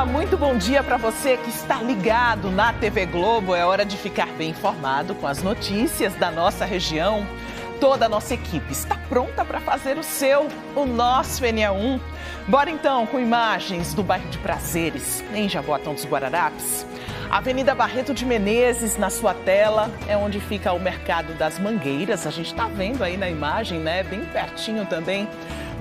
muito bom dia para você que está ligado na TV Globo. É hora de ficar bem informado com as notícias da nossa região. Toda a nossa equipe está pronta para fazer o nosso NE1. Bora então com imagens do bairro de Prazeres, em Jaboatão dos Guararapes. Avenida Barreto de Menezes, na sua tela, é onde fica o Mercado das Mangueiras. A gente está vendo aí na imagem, né? Bem pertinho também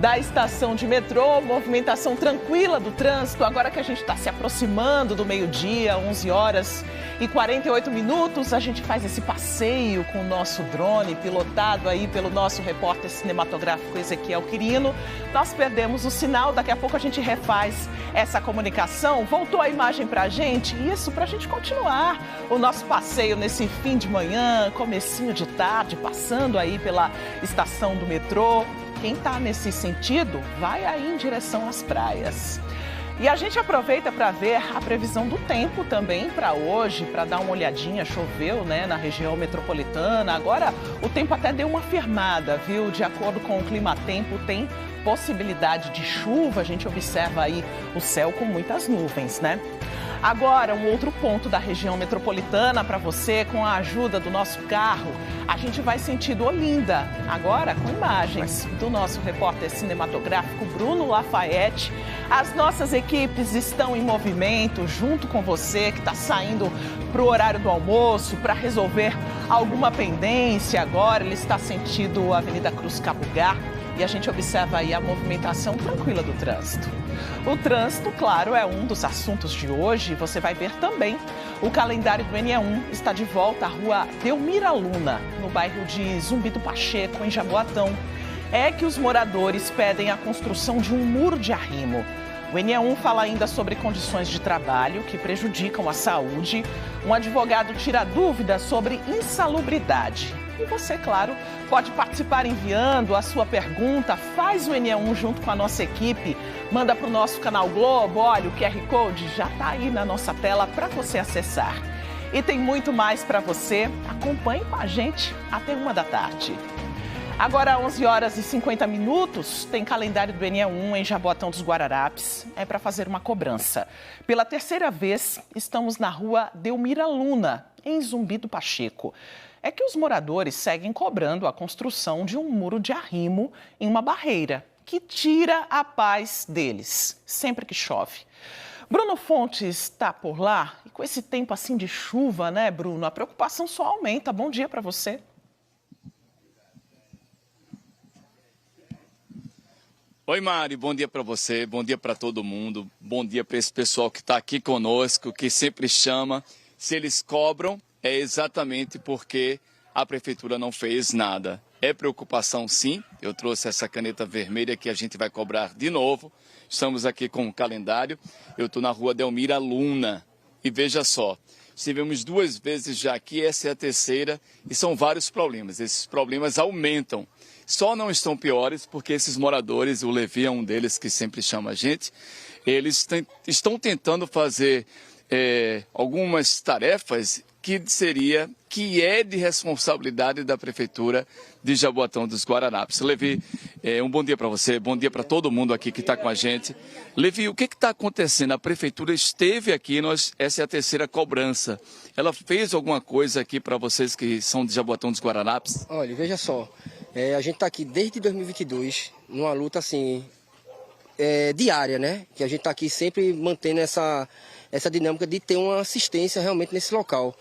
da estação de metrô, movimentação tranquila do trânsito. Agora que a gente está se aproximando do meio-dia, 11 horas e 48 minutos, a gente faz esse passeio com o nosso drone, pilotado aí pelo nosso repórter cinematográfico Ezequiel Quirino. Nós perdemos o sinal, daqui a pouco a gente refaz essa comunicação. Voltou a imagem para a gente, isso para a gente continuar o nosso passeio nesse fim de manhã, comecinho de tarde, passando aí pela estação do metrô. Quem está nesse sentido, vai aí em direção às praias. E a gente aproveita para ver a previsão do tempo também para hoje, para dar uma olhadinha. Choveu, né, na região metropolitana. Agora o tempo até deu uma firmada, viu? De acordo com o clima-tempo, tem possibilidade de chuva. A gente observa aí o céu com muitas nuvens, né? Agora, um outro ponto da região metropolitana para você, com a ajuda do nosso carro. A gente vai sentido Olinda, agora com imagens do nosso repórter cinematográfico Bruno Lafayette. As nossas equipes estão em movimento junto com você que está saindo para o horário do almoço, para resolver alguma pendência. Agora ele está sentido a Avenida Cruz Cabugá e a gente observa aí a movimentação tranquila do trânsito. O trânsito, claro, é um dos assuntos de hoje. Você vai ver também o calendário do NE1 está de volta à rua Delmira Luna, no bairro de Zumbi do Pacheco, em Jaboatão. É que os moradores pedem a construção de um muro de arrimo. O NE1 fala ainda sobre condições de trabalho que prejudicam a saúde. Um advogado tira dúvidas sobre insalubridade. E você, claro, pode participar enviando a sua pergunta. Faz o NE1 junto com a nossa equipe. Manda para o nosso canal Globo. Olha, o QR Code já está aí na nossa tela para você acessar. E tem muito mais para você. Acompanhe com a gente até 13h. Agora, 11 horas e 50 minutos, tem calendário do NE1 em Jaboatão dos Guararapes. É para fazer uma cobrança. Pela terceira vez, estamos na rua Delmira Luna, em Zumbi do Pacheco. É que os moradores seguem cobrando a construção de um muro de arrimo em uma barreira que tira a paz deles, sempre que chove. Bruno Fontes está por lá e com esse tempo assim de chuva, né, Bruno? A preocupação só aumenta. Bom dia para você. Oi, Mari, bom dia para você, bom dia para todo mundo, bom dia para esse pessoal que está aqui conosco, que sempre chama. Se eles cobram, é exatamente porque a prefeitura não fez nada. É preocupação, sim. Eu trouxe essa caneta vermelha que a gente vai cobrar de novo. Estamos aqui com o calendário. Eu estou na rua Delmira Luna. E veja só, estivemos 2 vezes já aqui, essa é a terceira, e são vários problemas. Esses problemas aumentam. Só não estão piores porque esses moradores, o Levi é um deles que sempre chama a gente, eles estão tentando fazer algumas tarefas que é de responsabilidade da Prefeitura de Jaboatão dos Guararapes. Levi, um bom dia para você, bom dia para todo mundo aqui que está com a gente. Levi, o que está acontecendo? A Prefeitura esteve aqui, essa é a terceira cobrança. Ela fez alguma coisa aqui para vocês que são de Jaboatão dos Guararapes? Olha, veja só, a gente está aqui desde 2022, numa luta assim, diária, né? Que a gente está aqui sempre mantendo essa dinâmica de ter uma assistência realmente nesse local.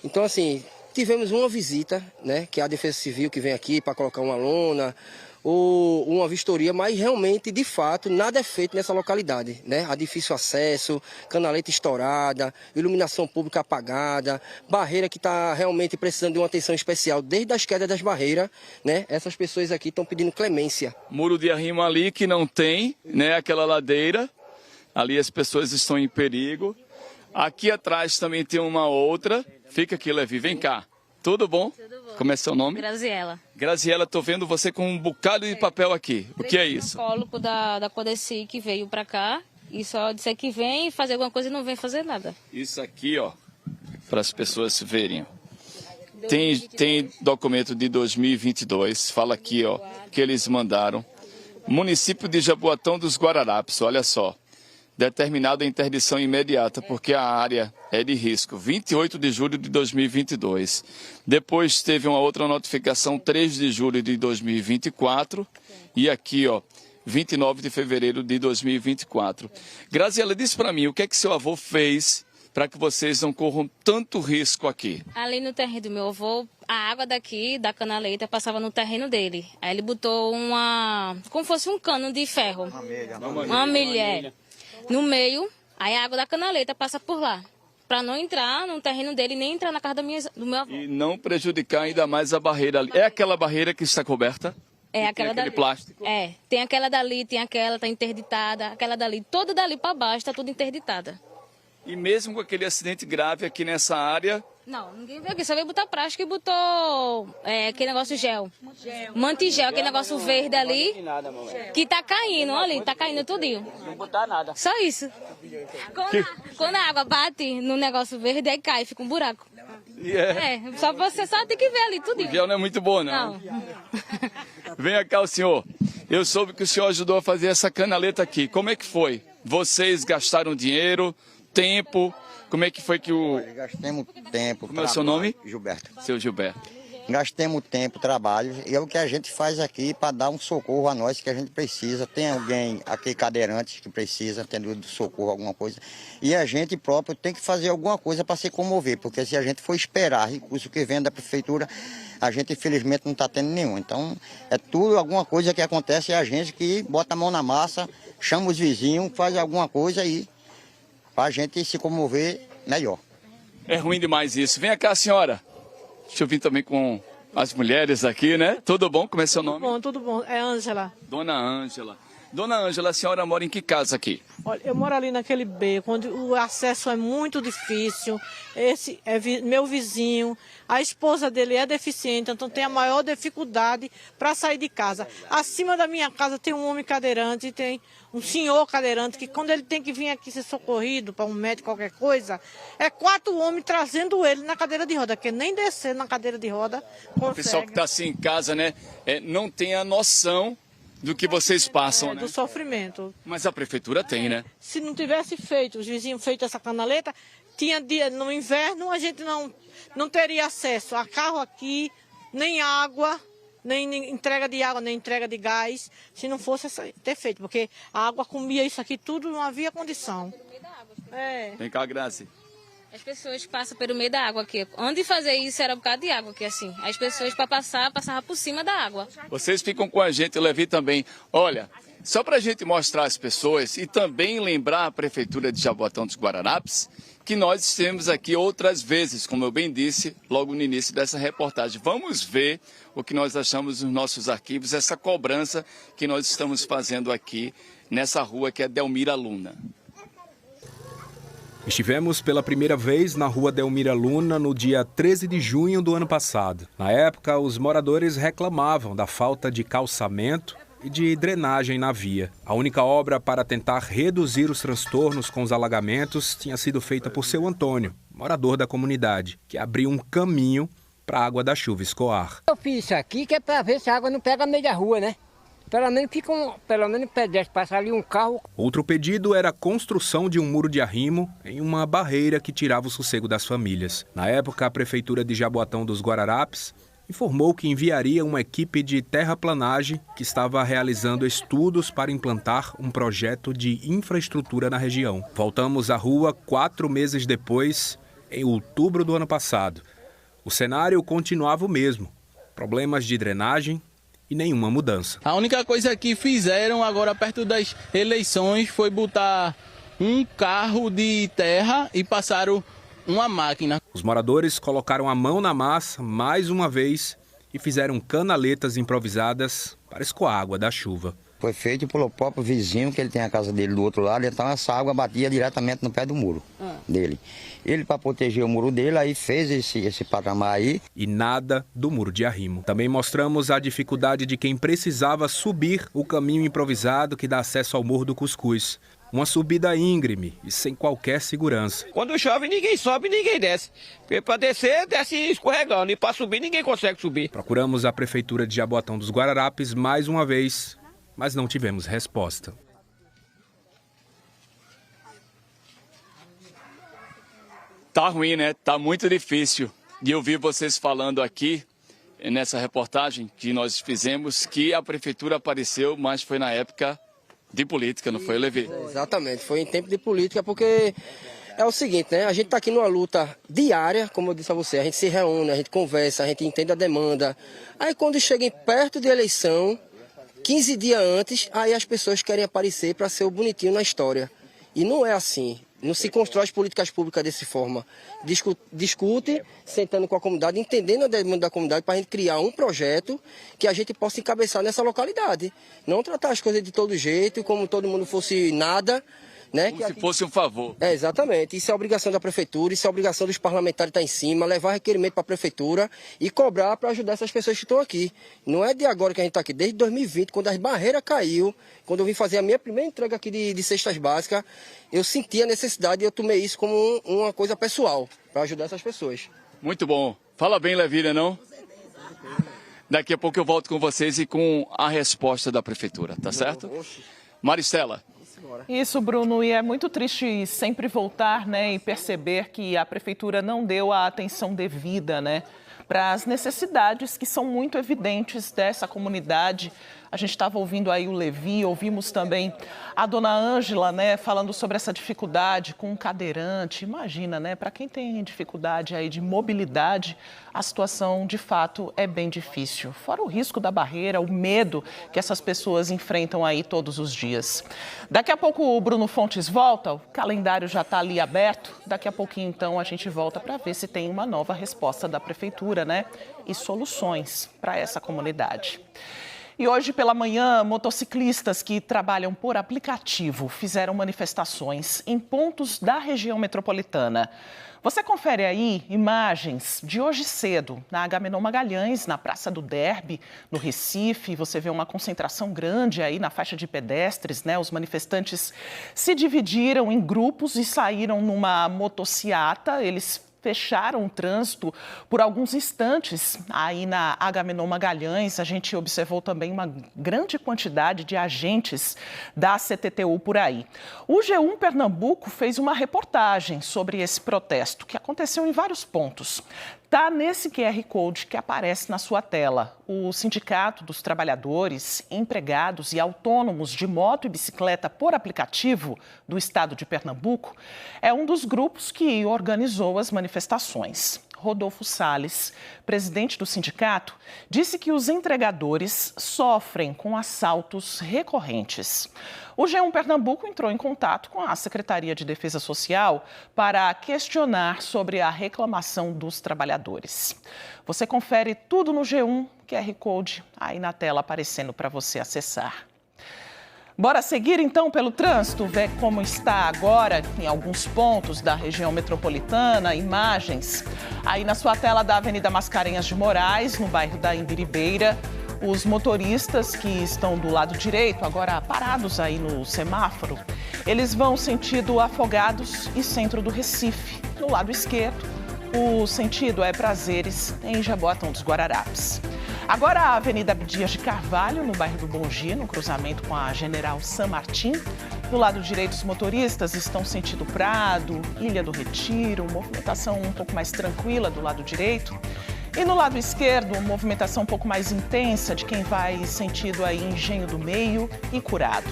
Então, assim, tivemos uma visita, né, que é a Defesa Civil que vem aqui para colocar uma lona ou uma vistoria, mas realmente, de fato, nada é feito nessa localidade, né? Há difícil acesso, canaleta estourada, iluminação pública apagada, barreira que está realmente precisando de uma atenção especial desde as quedas das barreiras, né? Essas pessoas aqui estão pedindo clemência. Muro de arrimo ali que não tem, né, aquela ladeira. Ali as pessoas estão em perigo. Aqui atrás também tem uma outra. Fica aqui, Levi, vem cá. Tudo bom? Tudo bom. Como é seu nome? Graziela. Graziela, estou vendo você com um bocado de papel aqui. O que é isso? Psicólogo da Codeci que veio para cá e só disse que vem fazer alguma coisa e não vem fazer nada. Isso aqui, ó, para as pessoas verem. Tem documento de 2022, fala aqui, ó, que eles mandaram. Município de Jaboatão dos Guararapes, olha só. determinado a interdição imediata, porque a área é de risco. 28 de julho de 2022. Depois teve uma outra notificação, 3 de julho de 2024. E aqui, ó, 29 de fevereiro de 2024. Graziela, diz para mim, o que é que seu avô fez para que vocês não corram tanto risco aqui? Ali no terreno do meu avô, a água daqui, da canaleta, passava no terreno dele. Aí ele botou como fosse um cano de ferro. Uma milha. No meio, aí a água da canaleta passa por lá. Para não entrar no terreno dele, nem entrar na casa do meu avô. E não prejudicar ainda mais a barreira ali. É aquela barreira que está coberta? É aquela dali. Plástico? É, tem aquela dali, tem aquela, tá interditada. Aquela dali, toda dali para baixo, tá tudo interditada. E mesmo com aquele acidente grave aqui nessa área... Não, ninguém veio aqui, só veio botar plástico e botou aquele negócio gel. Mantigel, aquele negócio verde ali, que tá caindo, olha ali, tá caindo tudinho. Não botar nada. Só isso. Quando a água bate no negócio verde, aí cai, fica um buraco. Só você só tem que ver ali tudinho. O gel não é muito bom, não. Venha cá, o senhor. Eu soube que o senhor ajudou a fazer essa canaleta aqui. Como é que foi? Vocês gastaram dinheiro, tempo... Como é que foi que Gastemos tempo. Como é o seu nome? Gilberto. Seu Gilberto. Gastemos tempo, trabalho, e é o que a gente faz aqui para dar um socorro a nós que a gente precisa. Tem alguém aqui cadeirante que precisa, tendo socorro, alguma coisa. E a gente próprio tem que fazer alguma coisa para se comover, porque se a gente for esperar recurso que vem da prefeitura, a gente infelizmente não está tendo nenhum. Então, é tudo, alguma coisa que acontece, é a gente que bota a mão na massa, chama os vizinhos, faz alguma coisa aí, para a gente se comover melhor. É ruim demais isso. Vem cá, senhora. Deixa eu vir também com as mulheres aqui, né? Tudo bom? Como é seu nome? Tudo bom. É Ângela. Dona Ângela. Dona Ângela, a senhora mora em que casa aqui? Olha, eu moro ali naquele beco, onde o acesso é muito difícil. Esse é meu vizinho, a esposa dele é deficiente, então tem a maior dificuldade para sair de casa. Acima da minha casa tem um homem cadeirante, tem um senhor cadeirante, que quando ele tem que vir aqui ser socorrido para um médico, qualquer coisa, é 4 homens trazendo ele na cadeira de roda, que nem descer na cadeira de roda consegue. O pessoal que está assim em casa, né, não tem a noção do que vocês passam, né? Do sofrimento. Mas a prefeitura tem, né? Se não tivesse feito, os vizinhos feito essa canaleta, tinha dia, no inverno a gente não teria acesso a carro aqui, nem água, nem entrega de água, nem entrega de gás, se não fosse ter feito, porque a água comia isso aqui tudo, não havia condição. Vem cá, Grazi. As pessoas passam pelo meio da água aqui. Onde fazer isso era um bocado de água aqui, assim. As pessoas, para passar, passavam por cima da água. Vocês ficam com a gente, o Levi também. Olha, só para a gente mostrar às pessoas e também lembrar a Prefeitura de Jaboatão dos Guararapes que nós estivemos aqui outras vezes, como eu bem disse logo no início dessa reportagem. Vamos ver o que nós achamos nos nossos arquivos, essa cobrança que nós estamos fazendo aqui nessa rua que é Delmira Luna. Estivemos pela primeira vez na rua Delmira Luna no dia 13 de junho do ano passado. Na época, os moradores reclamavam da falta de calçamento e de drenagem na via. A única obra para tentar reduzir os transtornos com os alagamentos tinha sido feita por seu Antônio, morador da comunidade, que abriu um caminho para a água da chuva escoar. Eu fiz isso aqui que é para ver se a água não pega no meio da rua, né? Pelo menos pedestre, passa ali um carro. Outro pedido era a construção de um muro de arrimo em uma barreira que tirava o sossego das famílias. Na época, a Prefeitura de Jaboatão dos Guararapes informou que enviaria uma equipe de terraplanagem que estava realizando estudos para implantar um projeto de infraestrutura na região. Voltamos à rua 4 meses depois, em outubro do ano passado. O cenário continuava o mesmo: problemas de drenagem e nenhuma mudança. A única coisa que fizeram agora perto das eleições foi botar um carro de terra e passaram uma máquina. Os moradores colocaram a mão na massa mais uma vez e fizeram canaletas improvisadas para escoar a água da chuva. Foi feito pelo próprio vizinho, que ele tem a casa dele do outro lado, então essa água batia diretamente no pé do muro dele. Ele, para proteger o muro dele, aí fez esse patamar aí. E nada do muro de arrimo. Também mostramos a dificuldade de quem precisava subir o caminho improvisado que dá acesso ao Morro do Cuscuz. Uma subida íngreme e sem qualquer segurança. Quando chove, ninguém sobe, ninguém desce. Porque para descer, desce escorregando. E para subir, ninguém consegue subir. Procuramos a Prefeitura de Jaboatão dos Guararapes mais uma vez, mas não tivemos resposta. Tá ruim, né? Tá muito difícil. E eu vi vocês falando aqui, nessa reportagem que nós fizemos, que a prefeitura apareceu, mas foi na época de política, não foi, Levi? Exatamente, foi em tempo de política, porque é o seguinte, né? A gente está aqui numa luta diária, como eu disse a você, a gente se reúne, a gente conversa, a gente entende a demanda. Aí quando chega perto de eleição, 15 dias antes, aí as pessoas querem aparecer para ser o bonitinho na história. E não é assim. Não se constrói as políticas públicas dessa forma. Discute, sentando com a comunidade, entendendo a demanda da comunidade para a gente criar um projeto que a gente possa encabeçar nessa localidade. Não tratar as coisas de todo jeito, como todo mundo fosse nada, né? Como se fosse um favor. É, exatamente. Isso é obrigação da prefeitura, isso é obrigação dos parlamentares estar em cima, levar requerimento para a prefeitura e cobrar para ajudar essas pessoas que estão aqui. Não é de agora que a gente está aqui, desde 2020, quando as barreiras caiu, quando eu vim fazer a minha primeira entrega aqui de cestas básicas, eu senti a necessidade e eu tomei isso como uma coisa pessoal, para ajudar essas pessoas. Muito bom. Fala bem, Levília, não? Daqui a pouco eu volto com vocês e com a resposta da prefeitura, tá certo? Maristela. Isso, Bruno, e é muito triste sempre voltar, né, e perceber que a prefeitura não deu a atenção devida, né, para as necessidades que são muito evidentes dessa comunidade. A gente estava ouvindo aí o Levi, ouvimos também a dona Ângela, né, falando sobre essa dificuldade com um cadeirante. Imagina, né, para quem tem dificuldade aí de mobilidade, a situação de fato é bem difícil. Fora o risco da barreira, o medo que essas pessoas enfrentam aí todos os dias. Daqui a pouco o Bruno Fontes volta, o calendário já está ali aberto. Daqui a pouquinho, então, a gente volta para ver se tem uma nova resposta da prefeitura, né, e soluções para essa comunidade. E hoje pela manhã, motociclistas que trabalham por aplicativo fizeram manifestações em pontos da região metropolitana. Você confere aí imagens de hoje cedo, na Agamenon Magalhães, na Praça do Derby, no Recife. Você vê uma concentração grande aí na faixa de pedestres, né? Os manifestantes se dividiram em grupos e saíram numa motociata. Eles fecharam o trânsito por alguns instantes aí na Agamenon Magalhães. A gente observou também uma grande quantidade de agentes da CTTU por aí. O G1 Pernambuco fez uma reportagem sobre esse protesto, que aconteceu em vários pontos. Está nesse QR Code que aparece na sua tela. O Sindicato dos Trabalhadores, Empregados e Autônomos de Moto e Bicicleta por Aplicativo do Estado de Pernambuco é um dos grupos que organizou as manifestações. Rodolfo Salles, presidente do sindicato, disse que os entregadores sofrem com assaltos recorrentes. O G1 Pernambuco entrou em contato com a Secretaria de Defesa Social para questionar sobre a reclamação dos trabalhadores. Você confere tudo no G1, QR Code aí na tela aparecendo para você acessar. Bora seguir então pelo trânsito, ver como está agora em alguns pontos da região metropolitana, imagens aí na sua tela da Avenida Mascarenhas de Moraes, no bairro da Imbiribeira. Os motoristas que estão do lado direito, agora parados aí no semáforo, eles vão sentido Afogados e centro do Recife. No lado esquerdo, o sentido é Prazeres, em Jaboatão dos Guararapes. Agora a Avenida Abdias de Carvalho, no bairro do Bongi, no cruzamento com a General San Martín. No lado direito, os motoristas estão sentido Prado, Ilha do Retiro, movimentação um pouco mais tranquila do lado direito. E no lado esquerdo, movimentação um pouco mais intensa de quem vai sentido aí Engenho do Meio e Curado.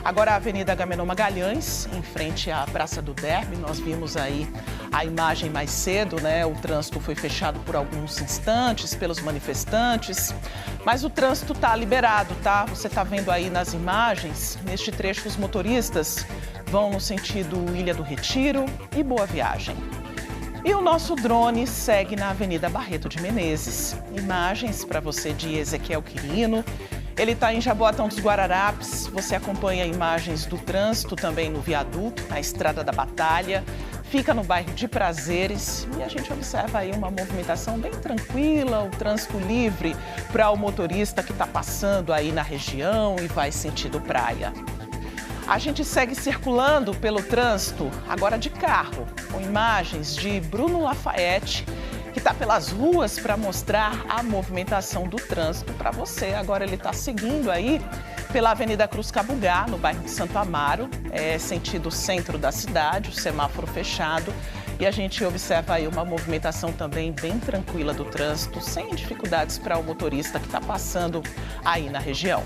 Agora a Avenida Agamenon Magalhães, em frente à Praça do Derby, nós vimos aí a imagem mais cedo, né? O trânsito foi fechado por alguns instantes pelos manifestantes, mas o trânsito está liberado, tá? Você está vendo aí nas imagens, neste trecho os motoristas vão no sentido Ilha do Retiro e Boa Viagem. E o nosso drone segue na Avenida Barreto de Menezes. Imagens para você de Ezequiel Quirino. Ele está em Jaboatão dos Guararapes. Você acompanha imagens do trânsito também no viaduto, na Estrada da Batalha. Fica no bairro de Prazeres e a gente observa aí uma movimentação bem tranquila, o trânsito livre para o motorista que está passando aí na região e vai sentido praia. A gente segue circulando pelo trânsito, agora de carro, com imagens de Bruno Lafayette, que está pelas ruas para mostrar a movimentação do trânsito para você. Agora ele está seguindo aí pela Avenida Cruz Cabugá, no bairro de Santo Amaro, sentido centro da cidade, o semáforo fechado. E a gente observa aí uma movimentação também bem tranquila do trânsito, sem dificuldades para o motorista que está passando aí na região.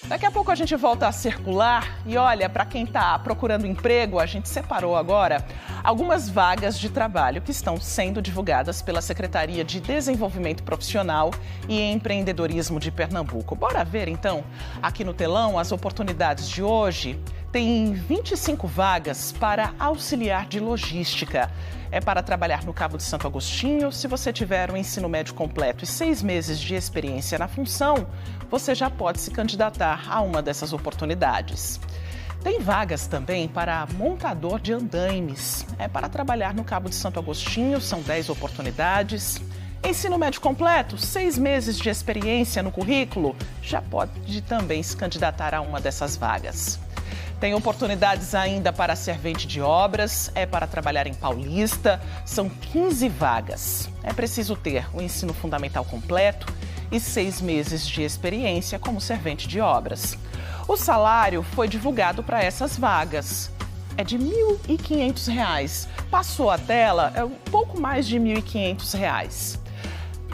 Daqui a pouco a gente volta a circular e olha, para quem está procurando emprego, a gente separou agora algumas vagas de trabalho que estão sendo divulgadas pela Secretaria de Desenvolvimento Profissional e Empreendedorismo de Pernambuco. Bora ver então aqui no telão as oportunidades de hoje. Tem 25 vagas para auxiliar de logística. É para trabalhar no Cabo de Santo Agostinho. Se você tiver um ensino médio completo e 6 meses de experiência na função, você já pode se candidatar a uma dessas oportunidades. Tem vagas também para montador de andaimes. É para trabalhar no Cabo de Santo Agostinho, são 10 oportunidades. Ensino médio completo, 6 meses de experiência no currículo, já pode também se candidatar a uma dessas vagas. Tem oportunidades ainda para servente de obras, é para trabalhar em Paulista, são 15 vagas. É preciso ter o ensino fundamental completo e 6 meses de experiência como servente de obras. O salário foi divulgado para essas vagas. É de R$ 1.500. Passou a tela, é um pouco mais de R$ 1.500.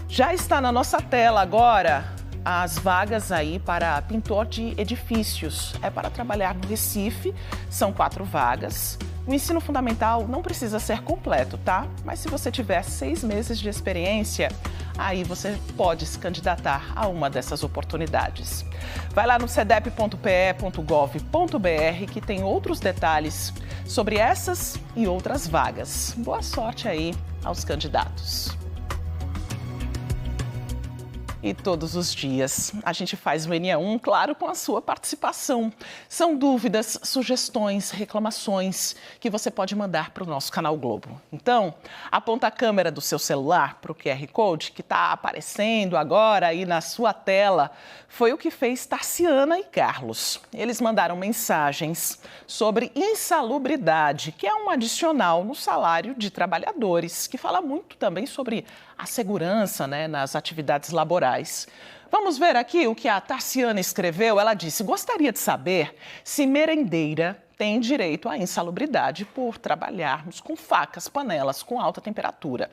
Já está na nossa tela agora as vagas aí para pintor de edifícios. É para trabalhar no Recife, são 4 vagas. O ensino fundamental não precisa ser completo, tá? Mas se você tiver 6 meses de experiência, aí você pode se candidatar a uma dessas oportunidades. Vai lá no cedep.pe.gov.br que tem outros detalhes sobre essas e outras vagas. Boa sorte aí aos candidatos. E todos os dias a gente faz o NE1, claro, com a sua participação. São dúvidas, sugestões, reclamações que você pode mandar para o nosso Canal Globo. Então, aponta a câmera do seu celular para o QR Code que está aparecendo agora aí na sua tela. Foi o que fez Tarciana e Carlos. Eles mandaram mensagens sobre insalubridade, que é um adicional no salário de trabalhadores, que fala muito também sobre a segurança, né, nas atividades laborais. Vamos ver aqui o que a Tarciana escreveu. Ela disse: gostaria de saber se merendeira tem direito à insalubridade por trabalharmos com facas, panelas com alta temperatura.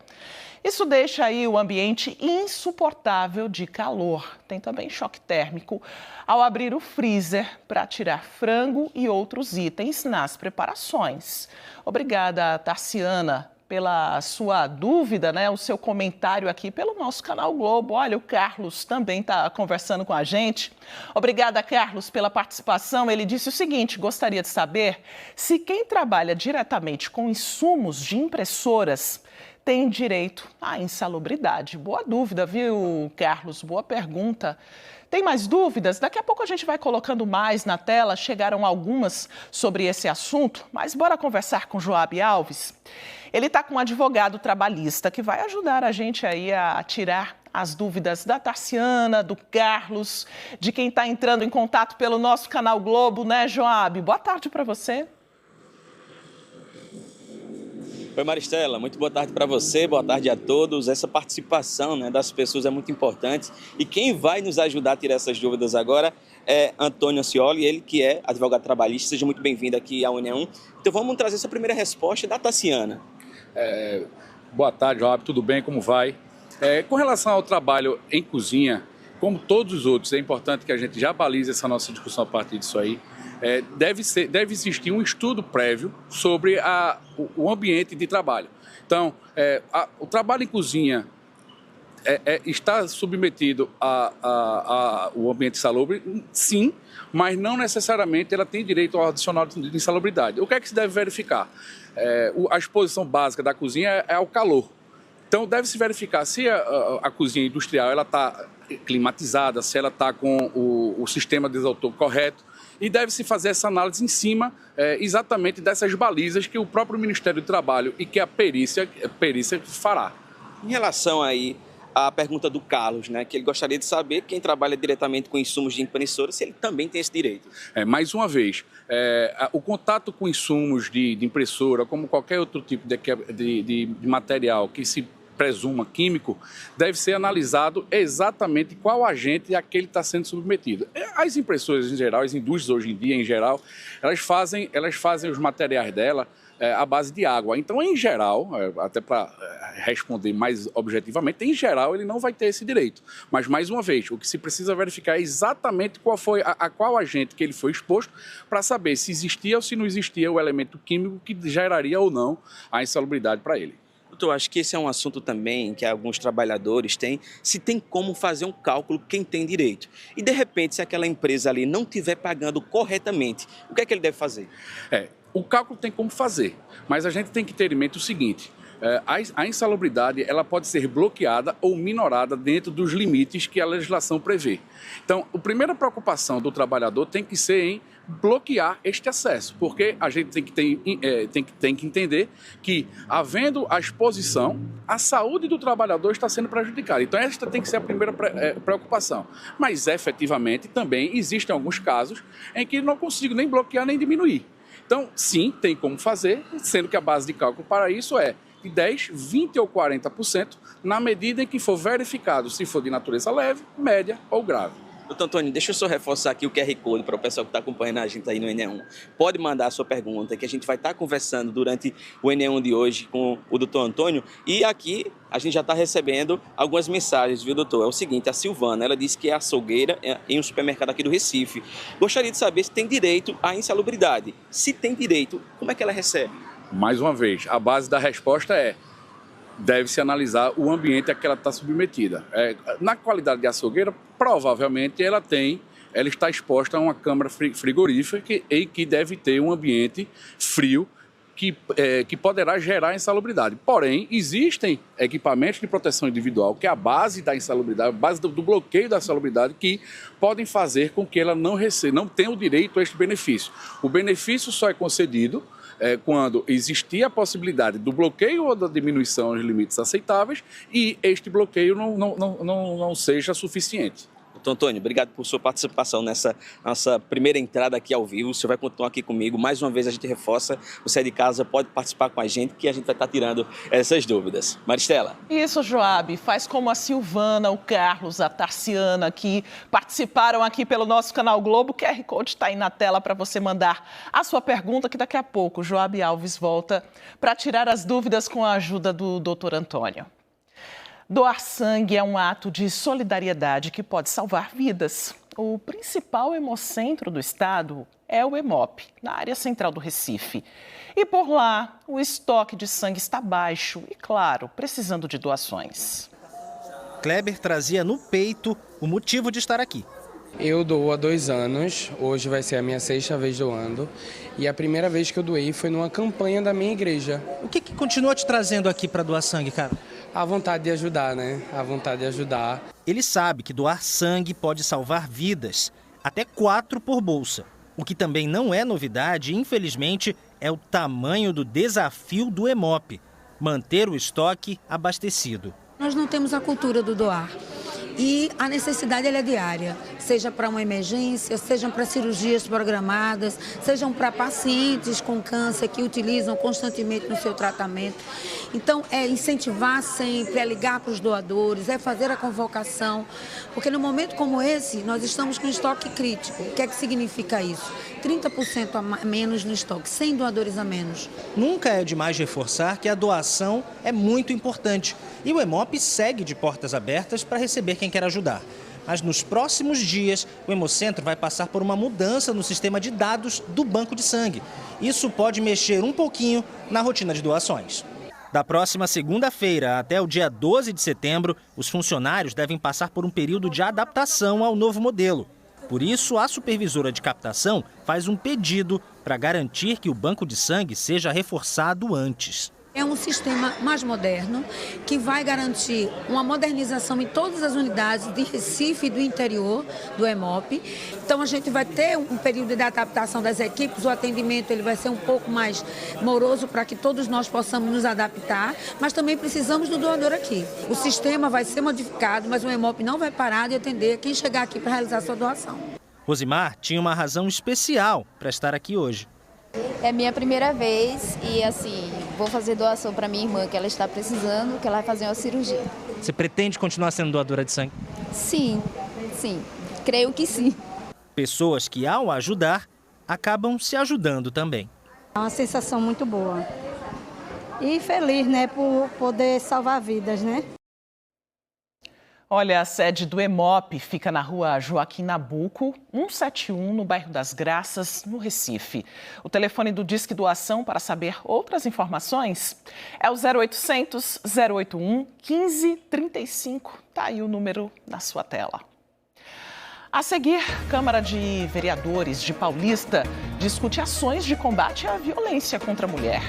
Isso deixa aí o ambiente insuportável de calor. Tem também choque térmico ao abrir o freezer para tirar frango e outros itens nas preparações. Obrigada, Tarciana, pela sua dúvida, né? O seu comentário aqui pelo nosso Canal Globo. Olha, o Carlos também está conversando com a gente. Obrigada, Carlos, pela participação. Ele disse o seguinte: gostaria de saber se quem trabalha diretamente com insumos de impressoras tem direito à insalubridade. Boa dúvida, viu, Carlos? Boa pergunta. Tem mais dúvidas? Daqui a pouco a gente vai colocando mais na tela. Chegaram algumas sobre esse assunto, mas bora conversar com Joab Alves. Ele está com um advogado trabalhista que vai ajudar a gente aí a tirar as dúvidas da Tarciana, do Carlos, de quem está entrando em contato pelo nosso Canal Globo, né, Joab? Boa tarde para você. Oi, Maristela, muito boa tarde para você, boa tarde a todos. Essa participação, né, das pessoas é muito importante e quem vai nos ajudar a tirar essas dúvidas agora é Antônio Ancioli, ele que é advogado trabalhista. Seja muito bem-vindo aqui ao NE1. Então vamos trazer essa primeira resposta da Tarciana. Boa tarde, Joab, tudo bem? Como vai? Com relação ao trabalho em cozinha, como todos os outros, é importante que a gente já balize essa nossa discussão a partir disso aí. Deve existir um estudo prévio sobre o ambiente de trabalho. Então, o trabalho em cozinha está submetido ao ambiente insalubre, sim, mas não necessariamente ela tem direito ao adicional de insalubridade. O que é que se deve verificar? A exposição básica da cozinha é ao calor. Então, deve-se verificar se a cozinha industrial está climatizada, se ela está com o sistema de isotônico correto, e deve-se fazer essa análise em cima exatamente dessas balizas que o próprio Ministério do Trabalho e que a perícia fará. Em relação aí à pergunta do Carlos, né, que ele gostaria de saber, quem trabalha diretamente com insumos de impressora, se ele também tem esse direito. Mais uma vez, o contato com insumos de impressora, como qualquer outro tipo de material que se presuma químico, deve ser analisado exatamente qual agente é aquele que está sendo submetido. As impressoras em geral, as indústrias hoje em dia em geral, elas fazem os materiais dela à base de água. Então, em geral, até para responder mais objetivamente, em geral ele não vai ter esse direito. Mas, mais uma vez, o que se precisa verificar é exatamente qual foi a qual agente que ele foi exposto para saber se existia ou se não existia o elemento químico que geraria ou não a insalubridade para ele. Doutor, acho que esse é um assunto também que alguns trabalhadores têm, se tem como fazer um cálculo quem tem direito. E, de repente, se aquela empresa ali não estiver pagando corretamente, o que é que ele deve fazer? O cálculo tem como fazer, mas a gente tem que ter em mente o seguinte: a insalubridade ela pode ser bloqueada ou minorada dentro dos limites que a legislação prevê. Então, a primeira preocupação do trabalhador tem que ser em bloquear este acesso, porque a gente tem que entender que, havendo a exposição, a saúde do trabalhador está sendo prejudicada. Então, esta tem que ser a primeira preocupação. Mas, efetivamente, também existem alguns casos em que não consigo nem bloquear nem diminuir. Então, sim, tem como fazer, sendo que a base de cálculo para isso é de 10%, 20% ou 40%, na medida em que for verificado se for de natureza leve, média ou grave. Doutor Antônio, deixa eu só reforçar aqui o QR Code para o pessoal que está acompanhando a gente aí no NE1. Pode mandar a sua pergunta, que a gente vai estar conversando durante o NE1 de hoje com o doutor Antônio. E aqui a gente já está recebendo algumas mensagens, viu, doutor? É o seguinte, a Silvana, ela disse que é açougueira em um supermercado aqui do Recife. Gostaria de saber se tem direito à insalubridade. Se tem direito, como é que ela recebe? Mais uma vez, a base da resposta deve-se analisar o ambiente a que ela está submetida. Na qualidade de açougueira, provavelmente ela está exposta a uma câmara frigorífica que deve ter um ambiente frio que poderá gerar insalubridade. Porém, existem equipamentos de proteção individual, que é a base da insalubridade, a base do bloqueio da insalubridade, que podem fazer com que ela não tenha o direito a este benefício. O benefício só é concedido quando existir a possibilidade do bloqueio ou da diminuição dos limites aceitáveis e este bloqueio não seja suficiente. Doutor Antônio, obrigado por sua participação nessa nossa primeira entrada aqui ao vivo. O senhor vai continuar aqui comigo. Mais uma vez a gente reforça, você é de casa, pode participar com a gente, que a gente vai estar tirando essas dúvidas. Maristela. Isso, Joab. Faz como a Silvana, o Carlos, a Tarciana, que participaram aqui pelo nosso canal Globo. O QR Code está aí na tela para você mandar a sua pergunta, que daqui a pouco o Joab Alves volta para tirar as dúvidas com a ajuda do doutor Antônio. Doar sangue é um ato de solidariedade que pode salvar vidas. O principal hemocentro do estado é o Hemop, na área central do Recife. E por lá, o estoque de sangue está baixo e, claro, precisando de doações. Kleber trazia no peito o motivo de estar aqui. Eu dou há 2 anos, hoje vai ser a minha 6ª vez doando. E a primeira vez que eu doei foi numa campanha da minha igreja. O que continua te trazendo aqui para doar sangue, cara? A vontade de ajudar, né? A vontade de ajudar. Ele sabe que doar sangue pode salvar vidas, até 4 por bolsa. O que também não é novidade, infelizmente, é o tamanho do desafio do Hemop, manter o estoque abastecido. Nós não temos a cultura do doar. E a necessidade ela é diária, seja para uma emergência, sejam para cirurgias programadas, sejam para pacientes com câncer que utilizam constantemente no seu tratamento. Então, é incentivar sempre, é ligar para os doadores, é fazer a convocação, porque no momento como esse, nós estamos com estoque crítico. O que é que significa isso? 30% a menos no estoque, 100 doadores a menos. Nunca é demais reforçar que a doação é muito importante. E o Hemop segue de portas abertas para receber quem quer ajudar. Mas nos próximos dias, o Hemocentro vai passar por uma mudança no sistema de dados do banco de sangue. Isso pode mexer um pouquinho na rotina de doações. Da próxima segunda-feira até o dia 12 de setembro, os funcionários devem passar por um período de adaptação ao novo modelo. Por isso, a supervisora de captação faz um pedido para garantir que o banco de sangue seja reforçado antes. É um sistema mais moderno que vai garantir uma modernização em todas as unidades de Recife e do interior do Hemop. Então a gente vai ter um período de adaptação das equipes, o atendimento ele vai ser um pouco mais moroso para que todos nós possamos nos adaptar, mas também precisamos do doador aqui. O sistema vai ser modificado, mas o Hemop não vai parar de atender quem chegar aqui para realizar sua doação. Rosimar tinha uma razão especial para estar aqui hoje. É minha primeira vez e assim, vou fazer doação para minha irmã, que ela está precisando, que ela vai fazer uma cirurgia. Você pretende continuar sendo doadora de sangue? Sim, creio que sim. Pessoas que, ao ajudar, acabam se ajudando também. É uma sensação muito boa. E feliz, né, por poder salvar vidas, né? Olha, a sede do Hemop fica na rua Joaquim Nabuco, 171, no bairro das Graças, no Recife. O telefone do Disque Doação para saber outras informações é o 0800 081 1535. Tá aí o número na sua tela. A seguir, Câmara de Vereadores de Paulista discute ações de combate à violência contra a mulher.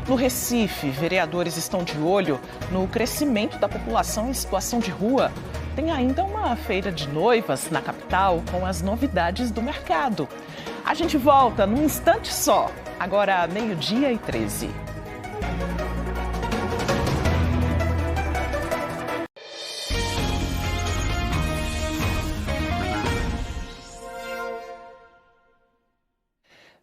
No Recife, vereadores estão de olho no crescimento da população em situação de rua. Tem ainda uma feira de noivas na capital com as novidades do mercado. A gente volta num instante só, agora 12h13.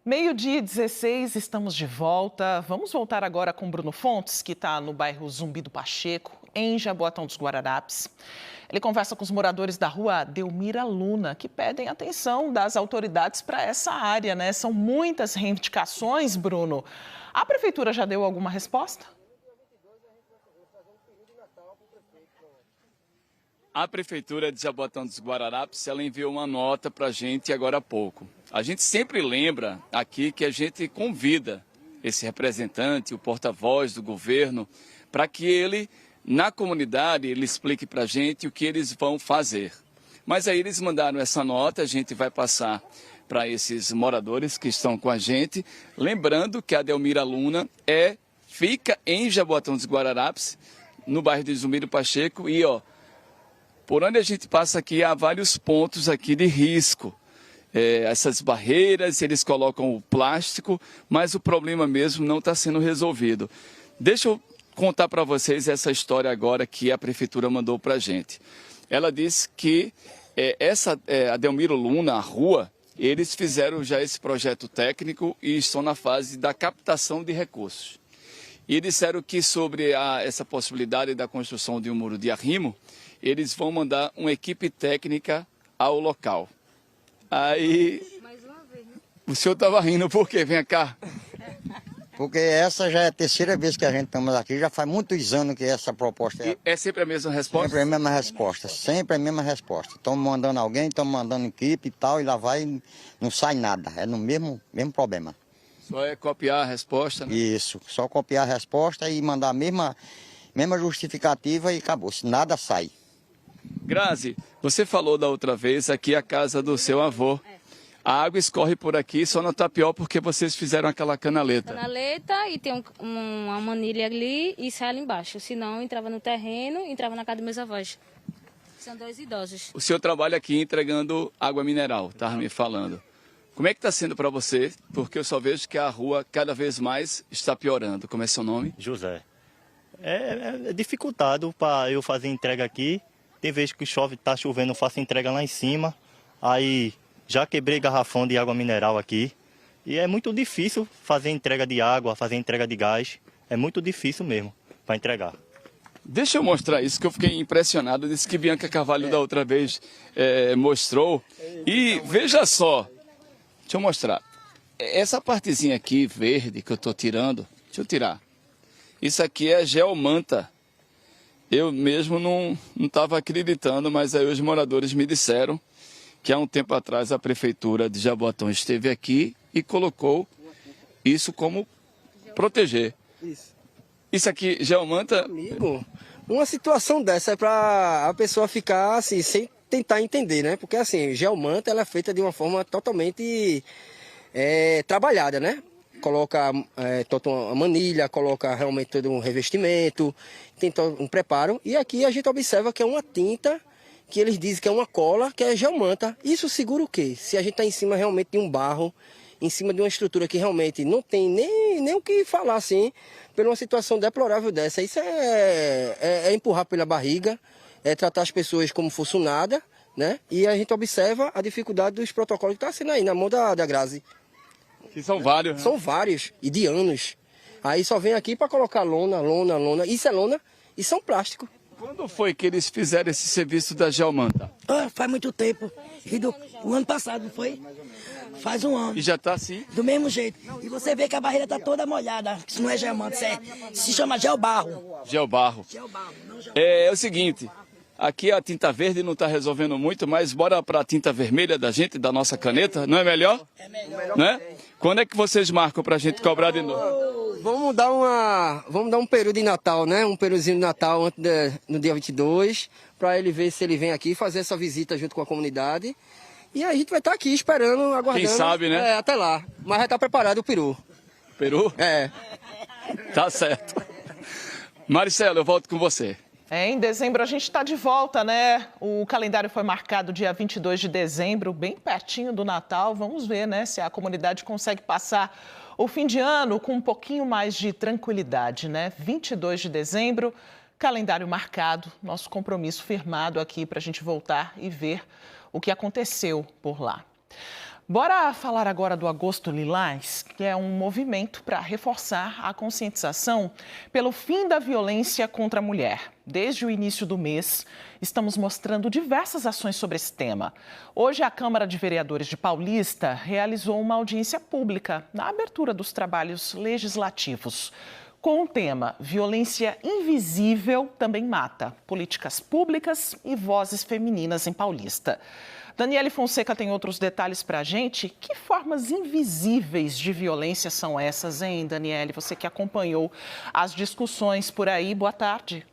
Meio-dia e 16, estamos de volta. Vamos voltar agora com Bruno Fontes, que está no bairro Zumbi do Pacheco, em Jaboatão dos Guararapes. Ele conversa com os moradores da rua Delmira Luna, que pedem atenção das autoridades para essa área, né? São muitas reivindicações, Bruno. A prefeitura já deu alguma resposta? A Prefeitura de Jaboatão dos Guararapes, ela enviou uma nota para a gente agora há pouco. A gente sempre lembra aqui que a gente convida esse representante, o porta-voz do governo, para que ele, na comunidade, ele explique para a gente o que eles vão fazer. Mas aí eles mandaram essa nota, a gente vai passar para esses moradores que estão com a gente, lembrando que a Delmira Luna fica em Jaboatão dos Guararapes, no bairro de Zumbi do Pacheco, e por onde a gente passa aqui, há vários pontos aqui de risco. Essas barreiras, eles colocam o plástico, mas o problema mesmo não está sendo resolvido. Deixa eu contar para vocês essa história agora que a Prefeitura mandou para a gente. Ela disse que a Delmira Luna, a rua, eles fizeram já esse projeto técnico e estão na fase da captação de recursos. E disseram que sobre essa possibilidade da construção de um muro de arrimo, eles vão mandar uma equipe técnica ao local. Aí, o senhor estava rindo por quê? Vem cá. Porque essa já é a terceira vez que a gente estamos aqui, já faz muitos anos que essa proposta é sempre a mesma resposta? Sempre a mesma resposta, sempre a mesma resposta. Estamos mandando alguém, estamos mandando equipe e tal, e lá vai, não sai nada, é no mesmo problema. Só é copiar a resposta, né? Isso, só copiar a resposta e mandar a mesma justificativa e acabou, se nada sai. Grazi, você falou da outra vez aqui a casa do seu avô. A água escorre por aqui, só não está pior porque vocês fizeram aquela canaleta. Canaleta e tem uma manilha ali e sai ali embaixo. Senão entrava no terreno, entrava na casa dos meus avós. São 2 idosos. O senhor trabalha aqui entregando água mineral, estava me falando. Como é que está sendo para você? Porque eu só vejo que a rua cada vez mais está piorando. Como é seu nome? José. É dificultado para eu fazer entrega aqui. Tem vezes que chove, está chovendo, eu faço entrega lá em cima. Aí já quebrei garrafão de água mineral aqui. E é muito difícil fazer entrega de água, fazer entrega de gás. É muito difícil mesmo para entregar. Deixa eu mostrar isso, que eu fiquei impressionado. Disse que Bianca Carvalho da outra vez mostrou. E veja só, deixa eu mostrar. Essa partezinha aqui, verde, que eu estou tirando, deixa eu tirar. Isso aqui é geomanta. Eu mesmo não estava acreditando, mas aí os moradores me disseram que há um tempo atrás a Prefeitura de Jaboatão esteve aqui e colocou isso como proteger. Isso aqui, geomanta... Amigo, uma situação dessa é para a pessoa ficar assim, sem tentar entender, né? Porque assim, geomanta ela é feita de uma forma totalmente trabalhada, né? Coloca uma manilha, coloca realmente todo um revestimento, tem todo um preparo. E aqui a gente observa que é uma tinta, que eles dizem que é uma cola, que é geomanta. Isso segura o quê? Se a gente está em cima realmente de um barro, em cima de uma estrutura que realmente não tem nem o que falar assim, por uma situação deplorável dessa. Isso é empurrar pela barriga, é tratar as pessoas como fosse um nada, né? E a gente observa a dificuldade dos protocolos que está sendo aí na mão da Grazi. Que são vários, né? São vários, e de anos. Aí só vem aqui para colocar lona. Isso é lona, isso é um plástico. Quando foi que eles fizeram esse serviço da geomanta? Faz muito tempo. O ano passado, não foi? Faz um ano. E já está assim? Do mesmo jeito. E você vê que a barreira está toda molhada. Isso não é geomanta, se chama geobarro. Geobarro. É o seguinte, aqui a tinta verde não está resolvendo muito, mas bora para a tinta vermelha da gente, da nossa caneta, não é melhor? É melhor. Né? Quando é que vocês marcam para a gente cobrar de novo? Vamos dar um período de Natal, né? Um períodozinho de Natal no dia 22, para ele ver se ele vem aqui fazer essa visita junto com a comunidade. E aí a gente vai estar aqui esperando, aguardando. Quem sabe, né? Até lá. Mas vai estar preparado o peru. Peru? É. Tá certo. Maricela, eu volto com você. Em dezembro a gente está de volta, né? O calendário foi marcado dia 22 de dezembro, bem pertinho do Natal. Vamos ver, né, se a comunidade consegue passar o fim de ano com um pouquinho mais de tranquilidade, né? 22 de dezembro, calendário marcado, nosso compromisso firmado aqui para a gente voltar e ver o que aconteceu por lá. Bora falar agora do Agosto Lilás, que é um movimento para reforçar a conscientização pelo fim da violência contra a mulher. Desde o início do mês, estamos mostrando diversas ações sobre esse tema. Hoje, a Câmara de Vereadores de Paulista realizou uma audiência pública na abertura dos trabalhos legislativos. Com o tema Violência Invisível Também Mata, Políticas Públicas e Vozes Femininas em Paulista. Daniele Fonseca tem outros detalhes para a gente. Que formas invisíveis de violência são essas, hein, Daniele? Você que acompanhou as discussões por aí. Boa tarde.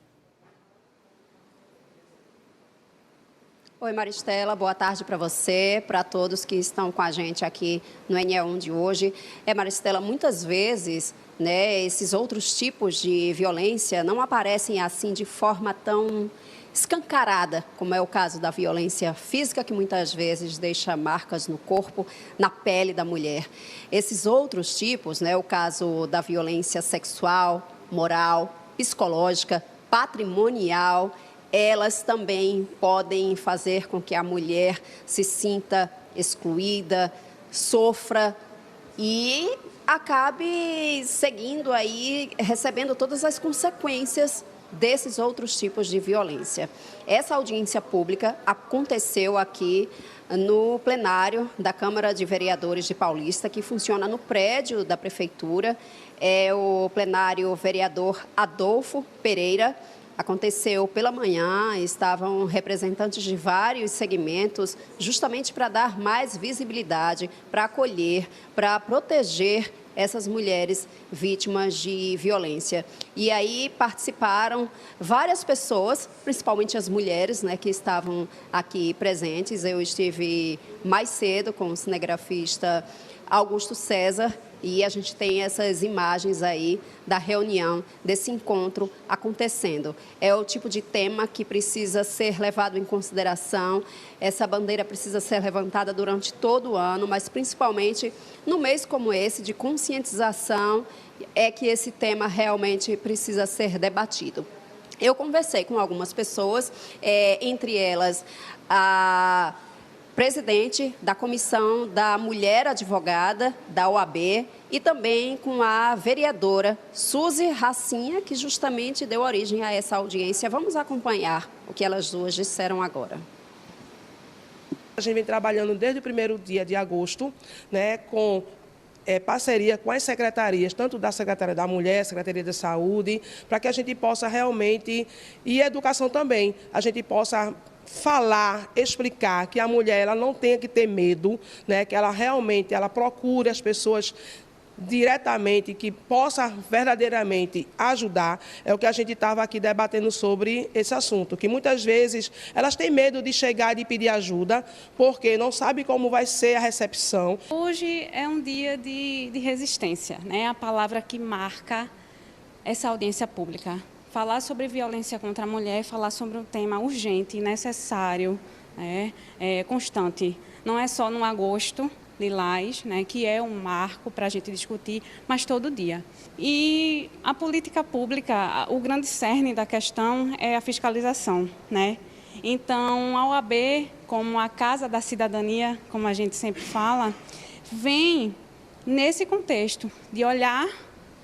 Oi, Maristela, boa tarde para você, para todos que estão com a gente aqui no NE1 de hoje. Maristela, muitas vezes, né, esses outros tipos de violência não aparecem assim de forma tão escancarada, como é o caso da violência física, que muitas vezes deixa marcas no corpo, na pele da mulher. Esses outros tipos, né, o caso da violência sexual, moral, psicológica, patrimonial, elas também podem fazer com que a mulher se sinta excluída, sofra e acabe seguindo aí, recebendo todas as consequências desses outros tipos de violência. Essa audiência pública aconteceu aqui no plenário da Câmara de Vereadores de Paulista, que funciona no prédio da Prefeitura. É o plenário vereador Adolfo Pereira. Aconteceu pela manhã, estavam representantes de vários segmentos, justamente para dar mais visibilidade, para acolher, para proteger essas mulheres vítimas de violência. E aí participaram várias pessoas, principalmente as mulheres, né, que estavam aqui presentes. Eu estive mais cedo com o cinegrafista Augusto César, e a gente tem essas imagens aí da reunião, desse encontro acontecendo. É o tipo de tema que precisa ser levado em consideração. Essa bandeira precisa ser levantada durante todo o ano, mas principalmente no mês como esse, de conscientização, é que esse tema realmente precisa ser debatido. Eu conversei com algumas pessoas, entre elas a presidente da Comissão da Mulher Advogada da OAB e também com a vereadora Suzy Racinha, que justamente deu origem a essa audiência. Vamos acompanhar o que elas duas disseram agora. A gente vem trabalhando desde o primeiro dia de agosto, né, com parceria com as secretarias, tanto da Secretaria da Mulher, Secretaria da Saúde, para que a gente possa realmente, e educação também, a gente possa falar, explicar que a mulher ela não tenha que ter medo, né, que ela realmente procure as pessoas diretamente, que possa verdadeiramente ajudar. É o que a gente estava aqui debatendo sobre esse assunto, que muitas vezes elas têm medo de chegar e pedir ajuda, porque não sabem como vai ser a recepção. Hoje é um dia de resistência, né? A palavra que marca essa audiência pública. Falar sobre violência contra a mulher, falar sobre um tema urgente, necessário, né, constante. Não é só no agosto Lilás, né, que é um marco para a gente discutir, mas todo dia. E a política pública, o grande cerne da questão é a fiscalização, né? Então, a OAB, como a Casa da Cidadania, como a gente sempre fala, vem nesse contexto de olhar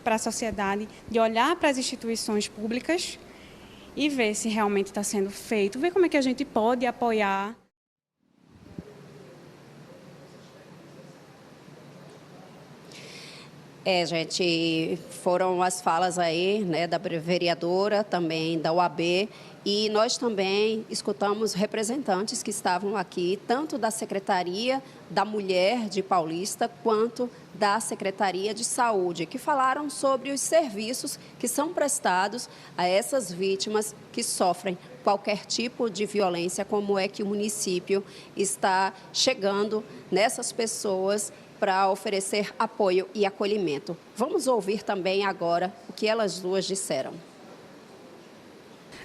para a sociedade, de olhar para as instituições públicas e ver se realmente está sendo feito, ver como é que a gente pode apoiar. Gente, foram as falas aí, né, da vereadora, também da UAB, e nós também escutamos representantes que estavam aqui, tanto da Secretaria da Mulher de Paulista, quanto da Secretaria de Saúde, que falaram sobre os serviços que são prestados a essas vítimas que sofrem qualquer tipo de violência, como é que o município está chegando nessas pessoas para oferecer apoio e acolhimento. Vamos ouvir também agora o que elas duas disseram.